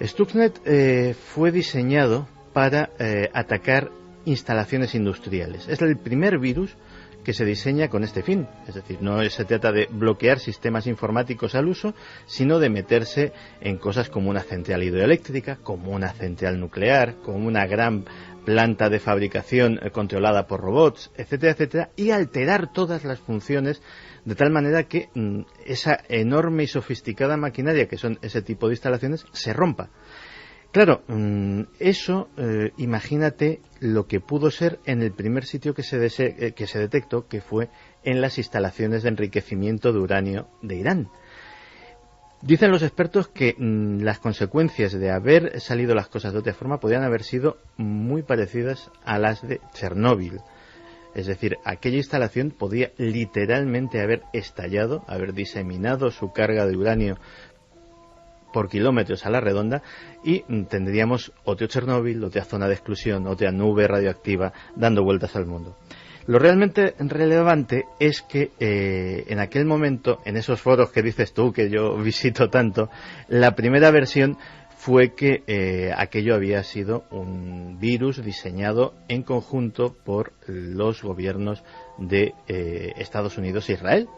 Stuxnet fue diseñado para atacar instalaciones industriales. Es el primer virus que se diseña con este fin. Es decir, no se trata de bloquear sistemas informáticos al uso, sino de meterse en cosas como una central hidroeléctrica, como una central nuclear, como una gran planta de fabricación controlada por robots, etcétera, etcétera, y alterar todas las funciones de tal manera que esa enorme y sofisticada maquinaria que son ese tipo de instalaciones se rompa. Claro, eso, imagínate lo que pudo ser en el primer sitio que se detectó, que fue en las instalaciones de enriquecimiento de uranio de Irán. Dicen los expertos que las consecuencias de haber salido las cosas de otra forma podrían haber sido muy parecidas a las de Chernóbil. Es decir, aquella instalación podía literalmente haber estallado, haber diseminado su carga de uranio por kilómetros a la redonda y tendríamos otro Chernóbil, otra zona de exclusión, otra nube radioactiva dando vueltas al mundo. Lo realmente relevante es que en aquel momento, en esos foros que dices tú, que yo visito tanto, la primera versión fue que aquello había sido un virus diseñado en conjunto por los gobiernos de Estados Unidos e Israel.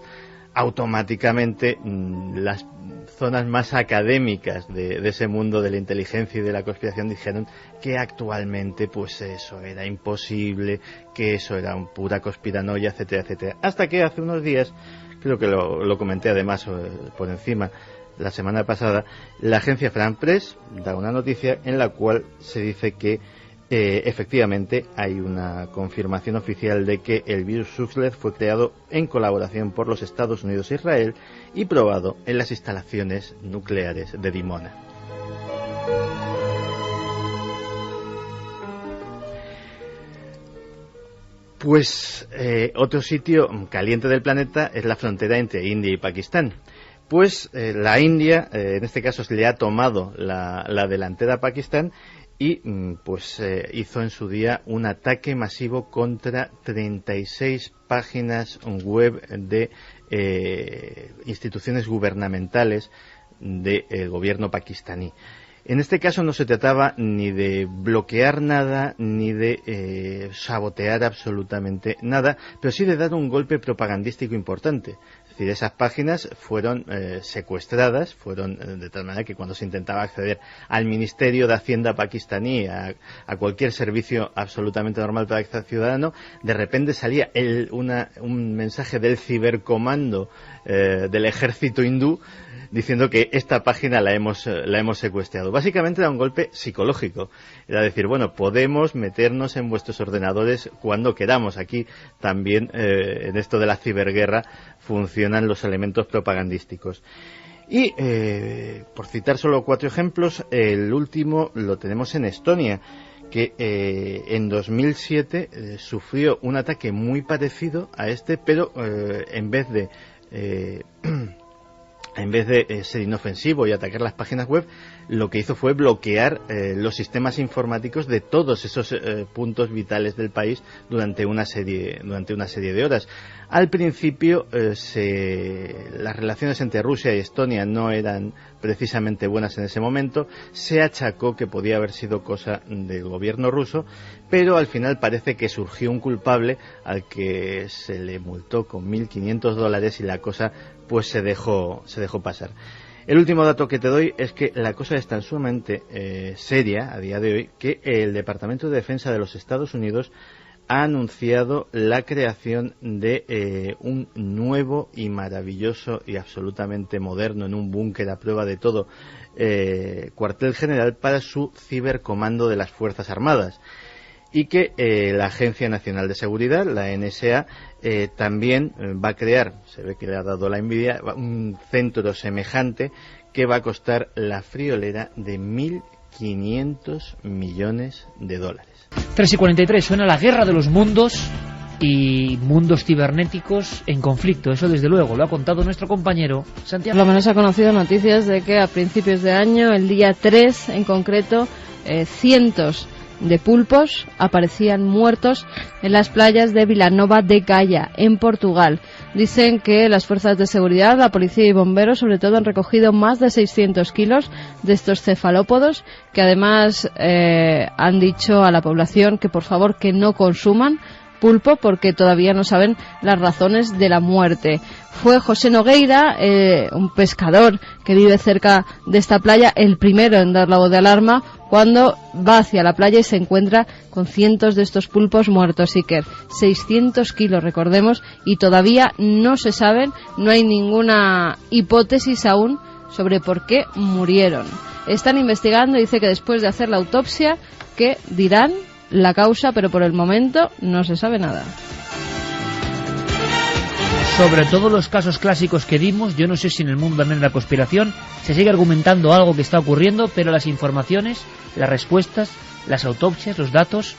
Automáticamente las zonas más académicas de ese mundo de la inteligencia y de la conspiración dijeron que actualmente pues eso era imposible, que eso era una pura conspiranoia, etcétera, etcétera. Hasta que hace unos días, creo que lo comenté además por encima la semana pasada, la agencia France Press da una noticia en la cual se dice que efectivamente hay una confirmación oficial de que el virus Stuxnet fue creado en colaboración por los Estados Unidos e Israel y probado en las instalaciones nucleares de Dimona. Pues otro sitio caliente del planeta es la frontera entre India y Pakistán. Pues la India, en este caso, se le ha tomado la delantera a Pakistán y pues hizo en su día un ataque masivo contra 36 páginas web de instituciones gubernamentales del gobierno pakistaní. En este caso no se trataba ni de bloquear nada, ni de sabotear absolutamente nada, pero sí de dar un golpe propagandístico importante. Es decir, esas páginas fueron secuestradas, fueron de tal manera que cuando se intentaba acceder al Ministerio de Hacienda pakistaní, a cualquier servicio absolutamente normal para el ciudadano, de repente salía un mensaje del cibercomando del ejército hindú diciendo que esta página la hemos secuestrado. Básicamente era un golpe psicológico. Era decir, bueno, podemos meternos en vuestros ordenadores cuando queramos. Aquí también, en esto de la ciberguerra, funcionan los elementos propagandísticos. Y, por citar solo 4 ejemplos, el último lo tenemos en Estonia, que en 2007 sufrió un ataque muy parecido a este, pero en vez de ser inofensivo y atacar las páginas web, lo que hizo fue bloquear los sistemas informáticos de todos esos puntos vitales del país durante una serie de horas. Al principio las relaciones entre Rusia y Estonia no eran precisamente buenas en ese momento. Se achacó que podía haber sido cosa del gobierno ruso, pero al final parece que surgió un culpable al que se le multó con $1.500 y la cosa pues se dejó pasar. El último dato que te doy es que la cosa es tan sumamente seria a día de hoy que el Departamento de Defensa de los Estados Unidos ha anunciado la creación de un nuevo y maravilloso y absolutamente moderno, en un búnker a prueba de todo, cuartel general para su cibercomando de las Fuerzas Armadas. Y que la Agencia Nacional de Seguridad, la NSA, también va a crear, se ve que le ha dado la envidia, un centro semejante que va a costar la friolera de $1.500 millones. 3:43, suena la guerra de los mundos y mundos cibernéticos en conflicto. Eso desde luego lo ha contado nuestro compañero Santiago. Por lo menos ha conocido noticias de que a principios de año, el día 3 en concreto, cientos de pulpos aparecían muertos en las playas de Vilanova de Gaia, en Portugal. Dicen que las fuerzas de seguridad, la policía y bomberos, sobre todo, han recogido más de 600 kilos de estos cefalópodos, que además han dicho a la población que por favor que no consuman pulpo porque todavía no saben las razones de la muerte. Fue José Nogueira, un pescador que vive cerca de esta playa, el primero en dar la voz de alarma cuando va hacia la playa y se encuentra con cientos de estos pulpos muertos. Iker, 600 kilos, recordemos, y todavía no se saben, no hay ninguna hipótesis aún sobre por qué murieron. Están investigando, dice que después de hacer la autopsia, que dirán la causa, pero por el momento no se sabe nada. Sobre todos los casos clásicos que dimos, yo no sé si en el mundo también de la conspiración se sigue argumentando algo que está ocurriendo, pero las informaciones, las respuestas, las autopsias, los datos,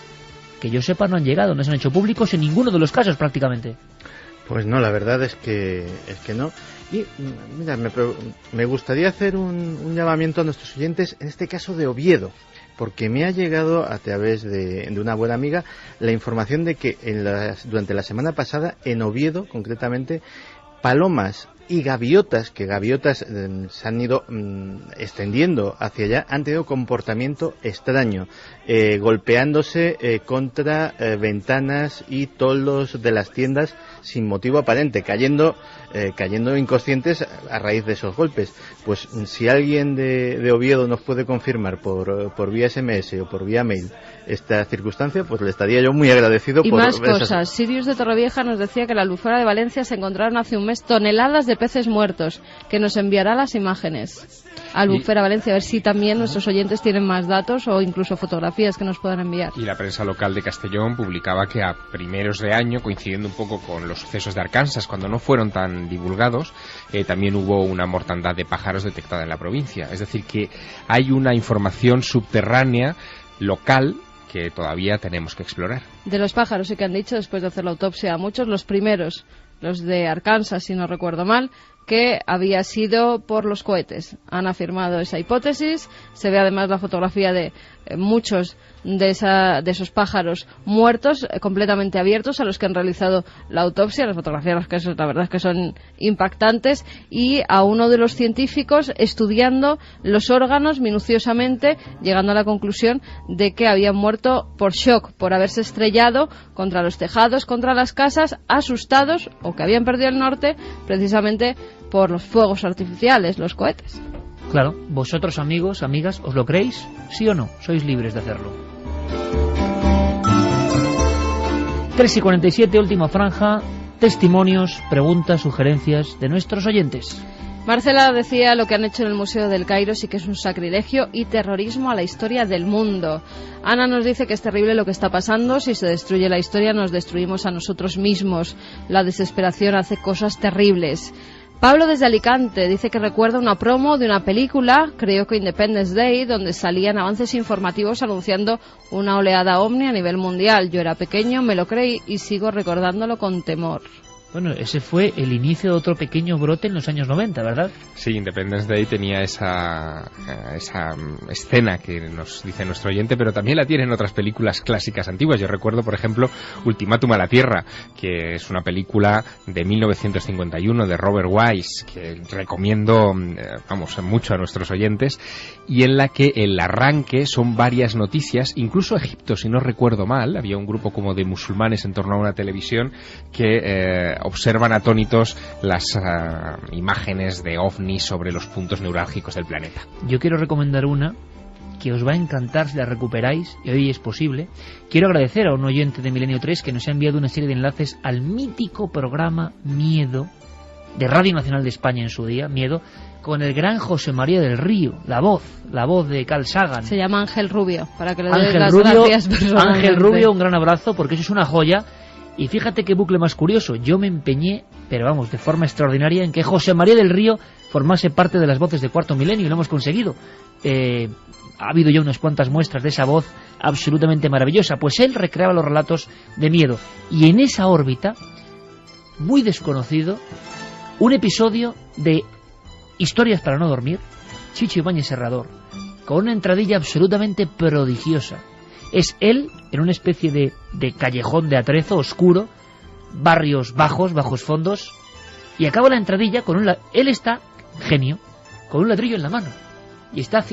que yo sepa, no han llegado, no se han hecho públicos en ninguno de los casos prácticamente. Pues no, la verdad es que no. Y mira, me gustaría hacer un llamamiento a nuestros oyentes, en este caso de Oviedo, porque me ha llegado a través de una buena amiga la información de que durante la semana pasada en Oviedo, concretamente, palomas y gaviotas, que gaviotas se han ido extendiendo hacia allá, han tenido comportamiento extraño, golpeándose contra ventanas y toldos de las tiendas sin motivo aparente, cayendo inconscientes a raíz de esos golpes. Pues si alguien de Oviedo nos puede confirmar por vía SMS o por vía mail esta circunstancia, pues le estaría yo muy agradecido. Y más cosas. Sirius de Torrevieja nos decía que en la Albufera de Valencia se encontraron hace un mes toneladas de peces muertos, que nos enviará las imágenes. Albufera Valencia, a ver si también nuestros oyentes tienen más datos o incluso fotografías que nos puedan enviar. Y la prensa local de Castellón publicaba que a primeros de año, coincidiendo un poco con los sucesos de Arkansas, cuando no fueron tan divulgados, también hubo una mortandad de pájaros detectada en la provincia. Es decir, que hay una información subterránea local que todavía tenemos que explorar. De los pájaros sí que han dicho, después de hacer la autopsia a muchos, los primeros, los de Arkansas, si no recuerdo mal, que había sido por los cohetes. Han afirmado esa hipótesis. Se ve además la fotografía de muchos de esos pájaros muertos, completamente abiertos, a los que han realizado la autopsia. Las fotografías, la verdad es que son impactantes, y a uno de los científicos estudiando los órganos minuciosamente, llegando a la conclusión de que habían muerto por shock, por haberse estrellado contra los tejados, contra las casas, asustados, o que habían perdido el norte precisamente por los fuegos artificiales, los cohetes. Claro, vosotros, amigos, amigas, ¿os lo creéis? ¿Sí o no? Sois libres de hacerlo. 3:47, última franja. Testimonios, preguntas, sugerencias de nuestros oyentes. Marcela decía: lo que han hecho en el Museo del Cairo sí que es un sacrilegio y terrorismo a la historia del mundo. Ana nos dice que es terrible lo que está pasando. Si se destruye la historia, nos destruimos a nosotros mismos. La desesperación hace cosas terribles. Pablo desde Alicante dice que recuerda una promo de una película, creo que Independence Day, donde salían avances informativos anunciando una oleada ovni a nivel mundial. Yo era pequeño, me lo creí y sigo recordándolo con temor. Bueno, ese fue el inicio de otro pequeño brote en los años 90, ¿verdad? Sí, Independence Day tenía esa escena que nos dice nuestro oyente, pero también la tienen otras películas clásicas antiguas. Yo recuerdo, por ejemplo, Ultimátum a la Tierra, que es una película de 1951 de Robert Wise, que recomiendo, mucho a nuestros oyentes, y en la que el arranque son varias noticias, incluso Egipto, si no recuerdo mal. Había un grupo como de musulmanes en torno a una televisión que observan atónitos las imágenes de ovnis sobre los puntos neurálgicos del planeta. Yo quiero recomendar una que os va a encantar si la recuperáis, y hoy es posible. Quiero agradecer a un oyente de Milenio 3 que nos ha enviado una serie de enlaces al mítico programa Miedo de Radio Nacional de España en su día, Miedo, con el gran José María del Río, la voz de Carl Sagan. Se llama Ángel Rubio, para que le des las gracias personalmente. Ángel Rubio, un gran abrazo, porque eso es una joya. Y fíjate qué bucle más curioso. Yo me empeñé, pero de forma extraordinaria, en que José María del Río formase parte de las voces de Cuarto Milenio, y lo hemos conseguido. Ha habido ya unas cuantas muestras de esa voz absolutamente maravillosa. Pues él recreaba los relatos de Miedo. Y en esa órbita, muy desconocido, un episodio de Historias para no dormir, Chicho Ibáñez Serrador, con una entradilla absolutamente prodigiosa. Es él en una especie de callejón de atrezo oscuro, barrios bajos fondos, y acaba la entradilla con él está, genio, con un ladrillo en la mano, y está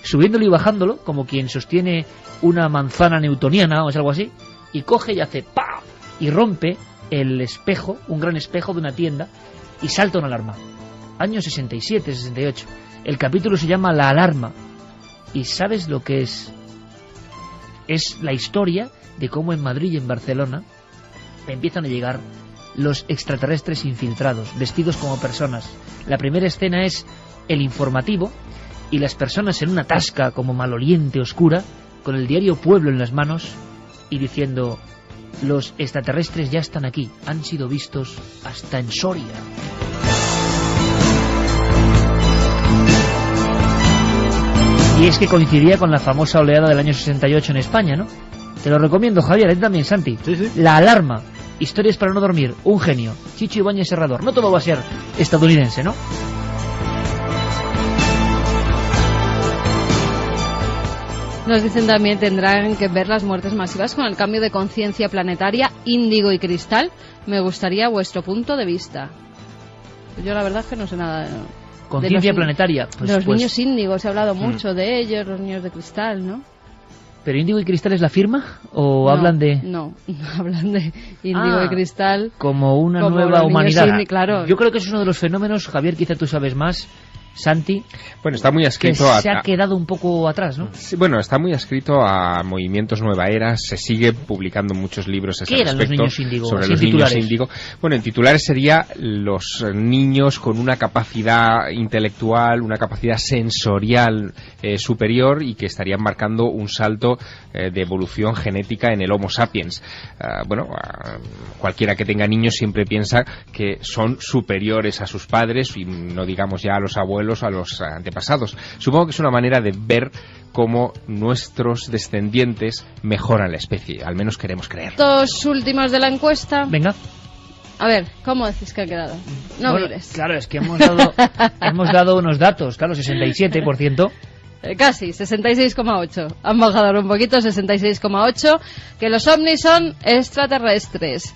subiéndolo y bajándolo como quien sostiene una manzana newtoniana o algo así, y coge y hace ¡pam! Y rompe el espejo, un gran espejo de una tienda, y salta una alarma. Año 67, 68. El capítulo se llama La Alarma. ¿Y sabes lo que es? Es la historia de cómo en Madrid y en Barcelona empiezan a llegar los extraterrestres infiltrados, vestidos como personas. La primera escena es el informativo y las personas en una tasca como maloliente, oscura, con el diario Pueblo en las manos y diciendo: los extraterrestres ya están aquí, han sido vistos hasta en Soria. Y es que coincidía con la famosa oleada del año 68 en España, ¿no? Te lo recomiendo, Javier, a ti también, Santi. Sí. La Alarma, historias para no dormir, un genio, Chicho Ibáñez Serrador. No todo va a ser estadounidense, ¿no? Nos dicen también tendrán que ver las muertes masivas con el cambio de conciencia planetaria, Índigo y Cristal. Me gustaría vuestro punto de vista. Yo la verdad es que no sé nada. Conciencia planetaria. Pues, de los niños índigos, se ha hablado mucho de ellos, los niños de cristal, ¿no? ¿Pero Índigo y Cristal es la firma? ¿O hablan de...? No, hablan de Índigo y Cristal. Como una nueva humanidad. Claro. Yo creo que es uno de los fenómenos, Javier, quizá tú sabes más, Santi. Bueno, está muy adscrito que se ha quedado un poco atrás, ¿no? Sí, bueno, está muy adscrito a movimientos Nueva Era. Se sigue publicando muchos libros ¿Qué eran los niños índigo? Sobre los niños índigo. Bueno, en titulares sería los niños con una capacidad intelectual, una capacidad sensorial superior y que estarían marcando un salto de evolución genética en el Homo sapiens. Cualquiera que tenga niños siempre piensa que son superiores a sus padres y no digamos ya a los abuelos, a los antepasados. Supongo que es una manera de ver cómo nuestros descendientes mejoran la especie, al menos queremos creer. Dos últimos de la encuesta. Venga. A ver, ¿cómo decís que ha quedado? No mires. Claro, es que hemos dado unos datos, claro, 67%. Casi, 66,8. Han bajado un poquito, 66,8. Que los ovnis son extraterrestres.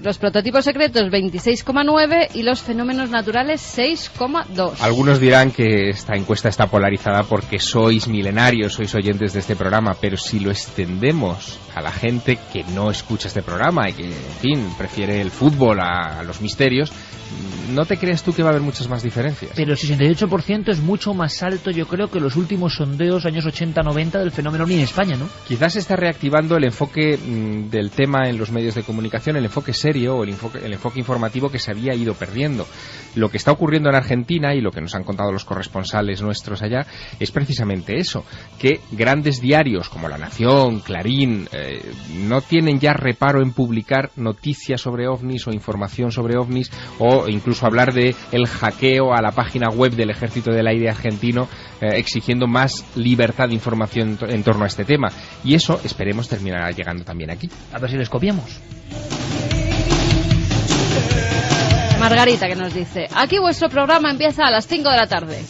Los prototipos secretos 26,9 y los fenómenos naturales 6,2. Algunos dirán que esta encuesta está polarizada porque sois milenarios, sois oyentes de este programa, pero si lo extendemos a la gente que no escucha este programa y que, en fin, prefiere el fútbol a los misterios, ¿no te crees tú que va a haber muchas más diferencias? Pero el 68% es mucho más alto, yo creo, que los últimos sondeos años 80-90 del fenómeno OVNI en España, ¿no? Quizás se está reactivando el enfoque del tema en los medios de comunicación, el enfoque serio o el enfoque informativo que se había ido perdiendo. Lo que está ocurriendo en Argentina y lo que nos han contado los corresponsales nuestros allá es precisamente eso, que grandes diarios como La Nación, Clarín, no tienen ya reparo en publicar noticias sobre ovnis o información sobre ovnis o incluso hablar de el hackeo a la página web del Ejército del Aire argentino, exigiendo más libertad de información en torno a este tema. Y eso, esperemos, terminará llegando también aquí. A ver si les copiamos. Margarita, que nos dice: aquí vuestro programa empieza a las 5 de la tarde,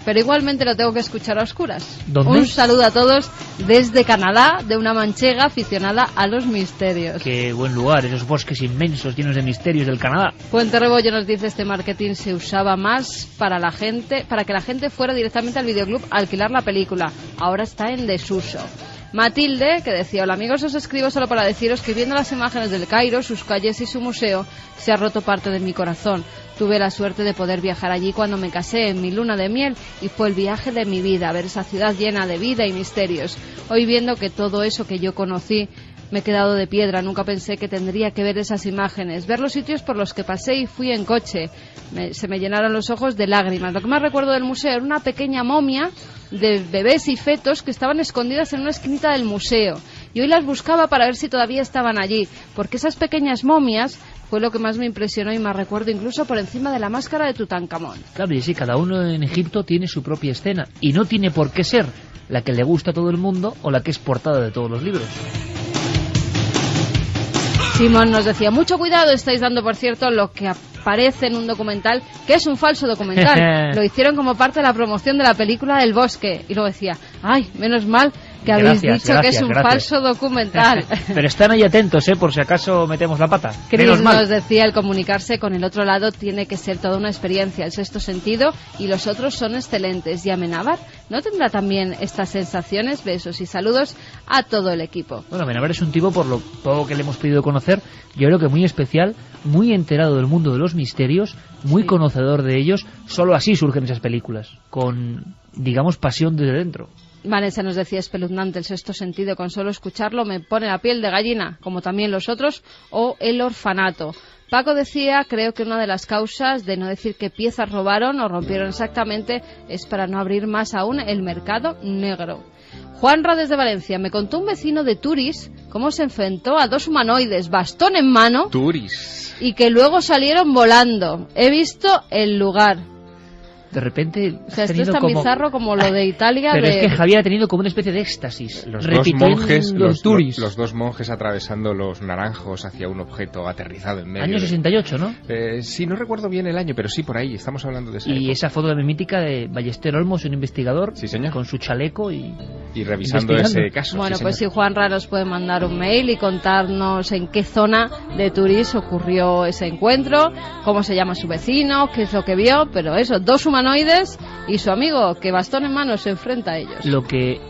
pero igualmente lo tengo que escuchar a oscuras. ¿Dónde? Un saludo a todos desde Canadá, de una manchega aficionada a los misterios. Qué buen lugar, esos bosques inmensos llenos de misterios del Canadá. Puente Rebollo nos dice: este marketing se usaba más para que la gente fuera directamente al videoclub a alquilar la película. Ahora está en desuso. Matilde, que decía: hola amigos, os escribo solo para deciros que viendo las imágenes del Cairo, sus calles y su museo, se ha roto parte de mi corazón. Tuve la suerte de poder viajar allí cuando me casé en mi luna de miel y fue el viaje de mi vida, ver esa ciudad llena de vida y misterios. Hoy viendo que todo eso que yo conocí me he quedado de piedra, nunca pensé que tendría que ver esas imágenes, ver los sitios por los que pasé y fui en coche. Se me llenaron los ojos de lágrimas. Lo que más recuerdo del museo era una pequeña momia de bebés y fetos que estaban escondidas en una esquinita del museo. Y hoy las buscaba para ver si todavía estaban allí, porque esas pequeñas momias fue lo que más me impresionó y más recuerdo, incluso por encima de la máscara de Tutankamón. Claro, y sí, cada uno en Egipto tiene su propia escena, y no tiene por qué ser la que le gusta a todo el mundo o la que es portada de todos los libros. Simón nos decía: mucho cuidado estáis dando, por cierto, lo que aparece en un documental, que es un falso documental. Lo hicieron como parte de la promoción de la película del Bosque. Y luego decía: ay, menos mal Que habéis dicho que es un falso documental. Pero están ahí atentos, por si acaso metemos la pata. Chris nos decía, el comunicarse con el otro lado tiene que ser toda una experiencia, el sexto sentido, y los otros son excelentes. Y Amenábar no tendrá también estas sensaciones. Besos y saludos a todo el equipo. Bueno, Amenábar es un tipo, por lo poco que le hemos podido conocer, yo creo que muy especial, muy enterado del mundo de los misterios, muy conocedor de ellos. Solo así surgen esas películas, con, digamos, pasión desde dentro. Vanessa nos decía, espeluznante el sexto sentido, con solo escucharlo me pone la piel de gallina, como también los otros, o El orfanato. Paco decía, creo que una de las causas de no decir qué piezas robaron o rompieron exactamente es para no abrir más aún el mercado negro. Juanra desde Valencia, me contó un vecino de Turis cómo se enfrentó a 2 humanoides, bastón en mano, Turis, y que luego salieron volando. He visto el lugar. De repente... O sea, esto es tan bizarro como lo de Italia. Pero es que Javier ha tenido como una especie de éxtasis. Los dos monjes atravesando los naranjos hacia un objeto aterrizado en medio. Año 68, ¿no? Sí, no recuerdo bien el año, pero sí, por ahí, estamos hablando de esa época. Esa foto de mítica de Ballester Olmos, un investigador, sí, señor, con su chaleco y revisando ese caso. Bueno, sí, pues si Juanra nos puede mandar un mail y contarnos en qué zona de Turis ocurrió ese encuentro, cómo se llama su vecino, qué es lo que vio, pero eso, 2 humanoides y su amigo, que bastón en mano se enfrenta a ellos.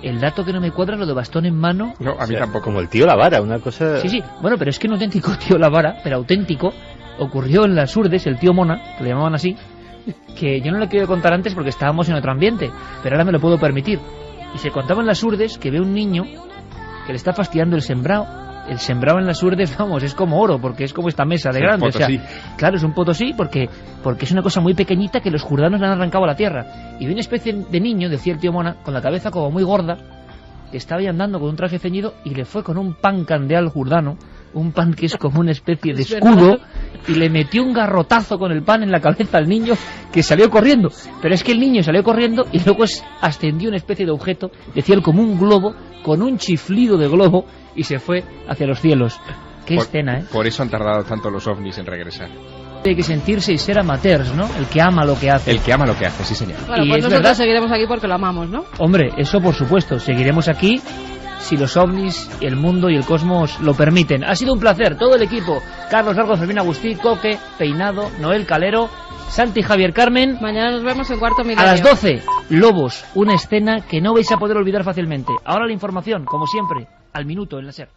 El dato que no me cuadra es lo de bastón en mano. No, a mí tampoco. Como el tío Lavara, una cosa... Sí, bueno, pero es que un auténtico tío Lavara, pero auténtico, ocurrió en las Urdes, el tío Mona, que le llamaban así, que yo no le quiero contar antes porque estábamos en otro ambiente, pero ahora me lo puedo permitir. Y se contaba en las Urdes que ve un niño que le está fastidiando el sembrado. El sembrado en las Urdes, vamos, es como oro, porque es como esta mesa de grande. O sea, claro, es un potosí porque es una cosa muy pequeñita que los jurdanos le han arrancado a la tierra. Y ve una especie de niño, decía el tío Mona, con la cabeza como muy gorda, que estaba ahí andando con un traje ceñido y le fue con un pan candeal jurdano, un pan que es como una especie de escudo, y le metió un garrotazo con el pan en la cabeza al niño, que salió corriendo. Pero es que el niño salió corriendo y luego ascendió una especie de objeto, decía él, como un globo, con un chiflido de globo, y se fue hacia los cielos. Qué escena, ¿eh? Por eso han tardado tanto los ovnis en regresar. Hay que sentirse y ser amateurs, ¿no? El que ama lo que hace. El que ama lo que hace, sí, señor. Bueno, pues nosotros seguiremos aquí porque lo amamos, ¿no? Hombre, eso por supuesto. Seguiremos aquí si los ovnis, el mundo y el cosmos lo permiten. Ha sido un placer. Todo el equipo. Carlos Largo, Fermín Agustí, Coque, Peinado, Noel Calero, Santi, Javier, Carmen. Mañana nos vemos en Cuarto Milenio. A las 12, Lobos. Una escena que no vais a poder olvidar fácilmente. Ahora la información, como siempre, al minuto en la SER.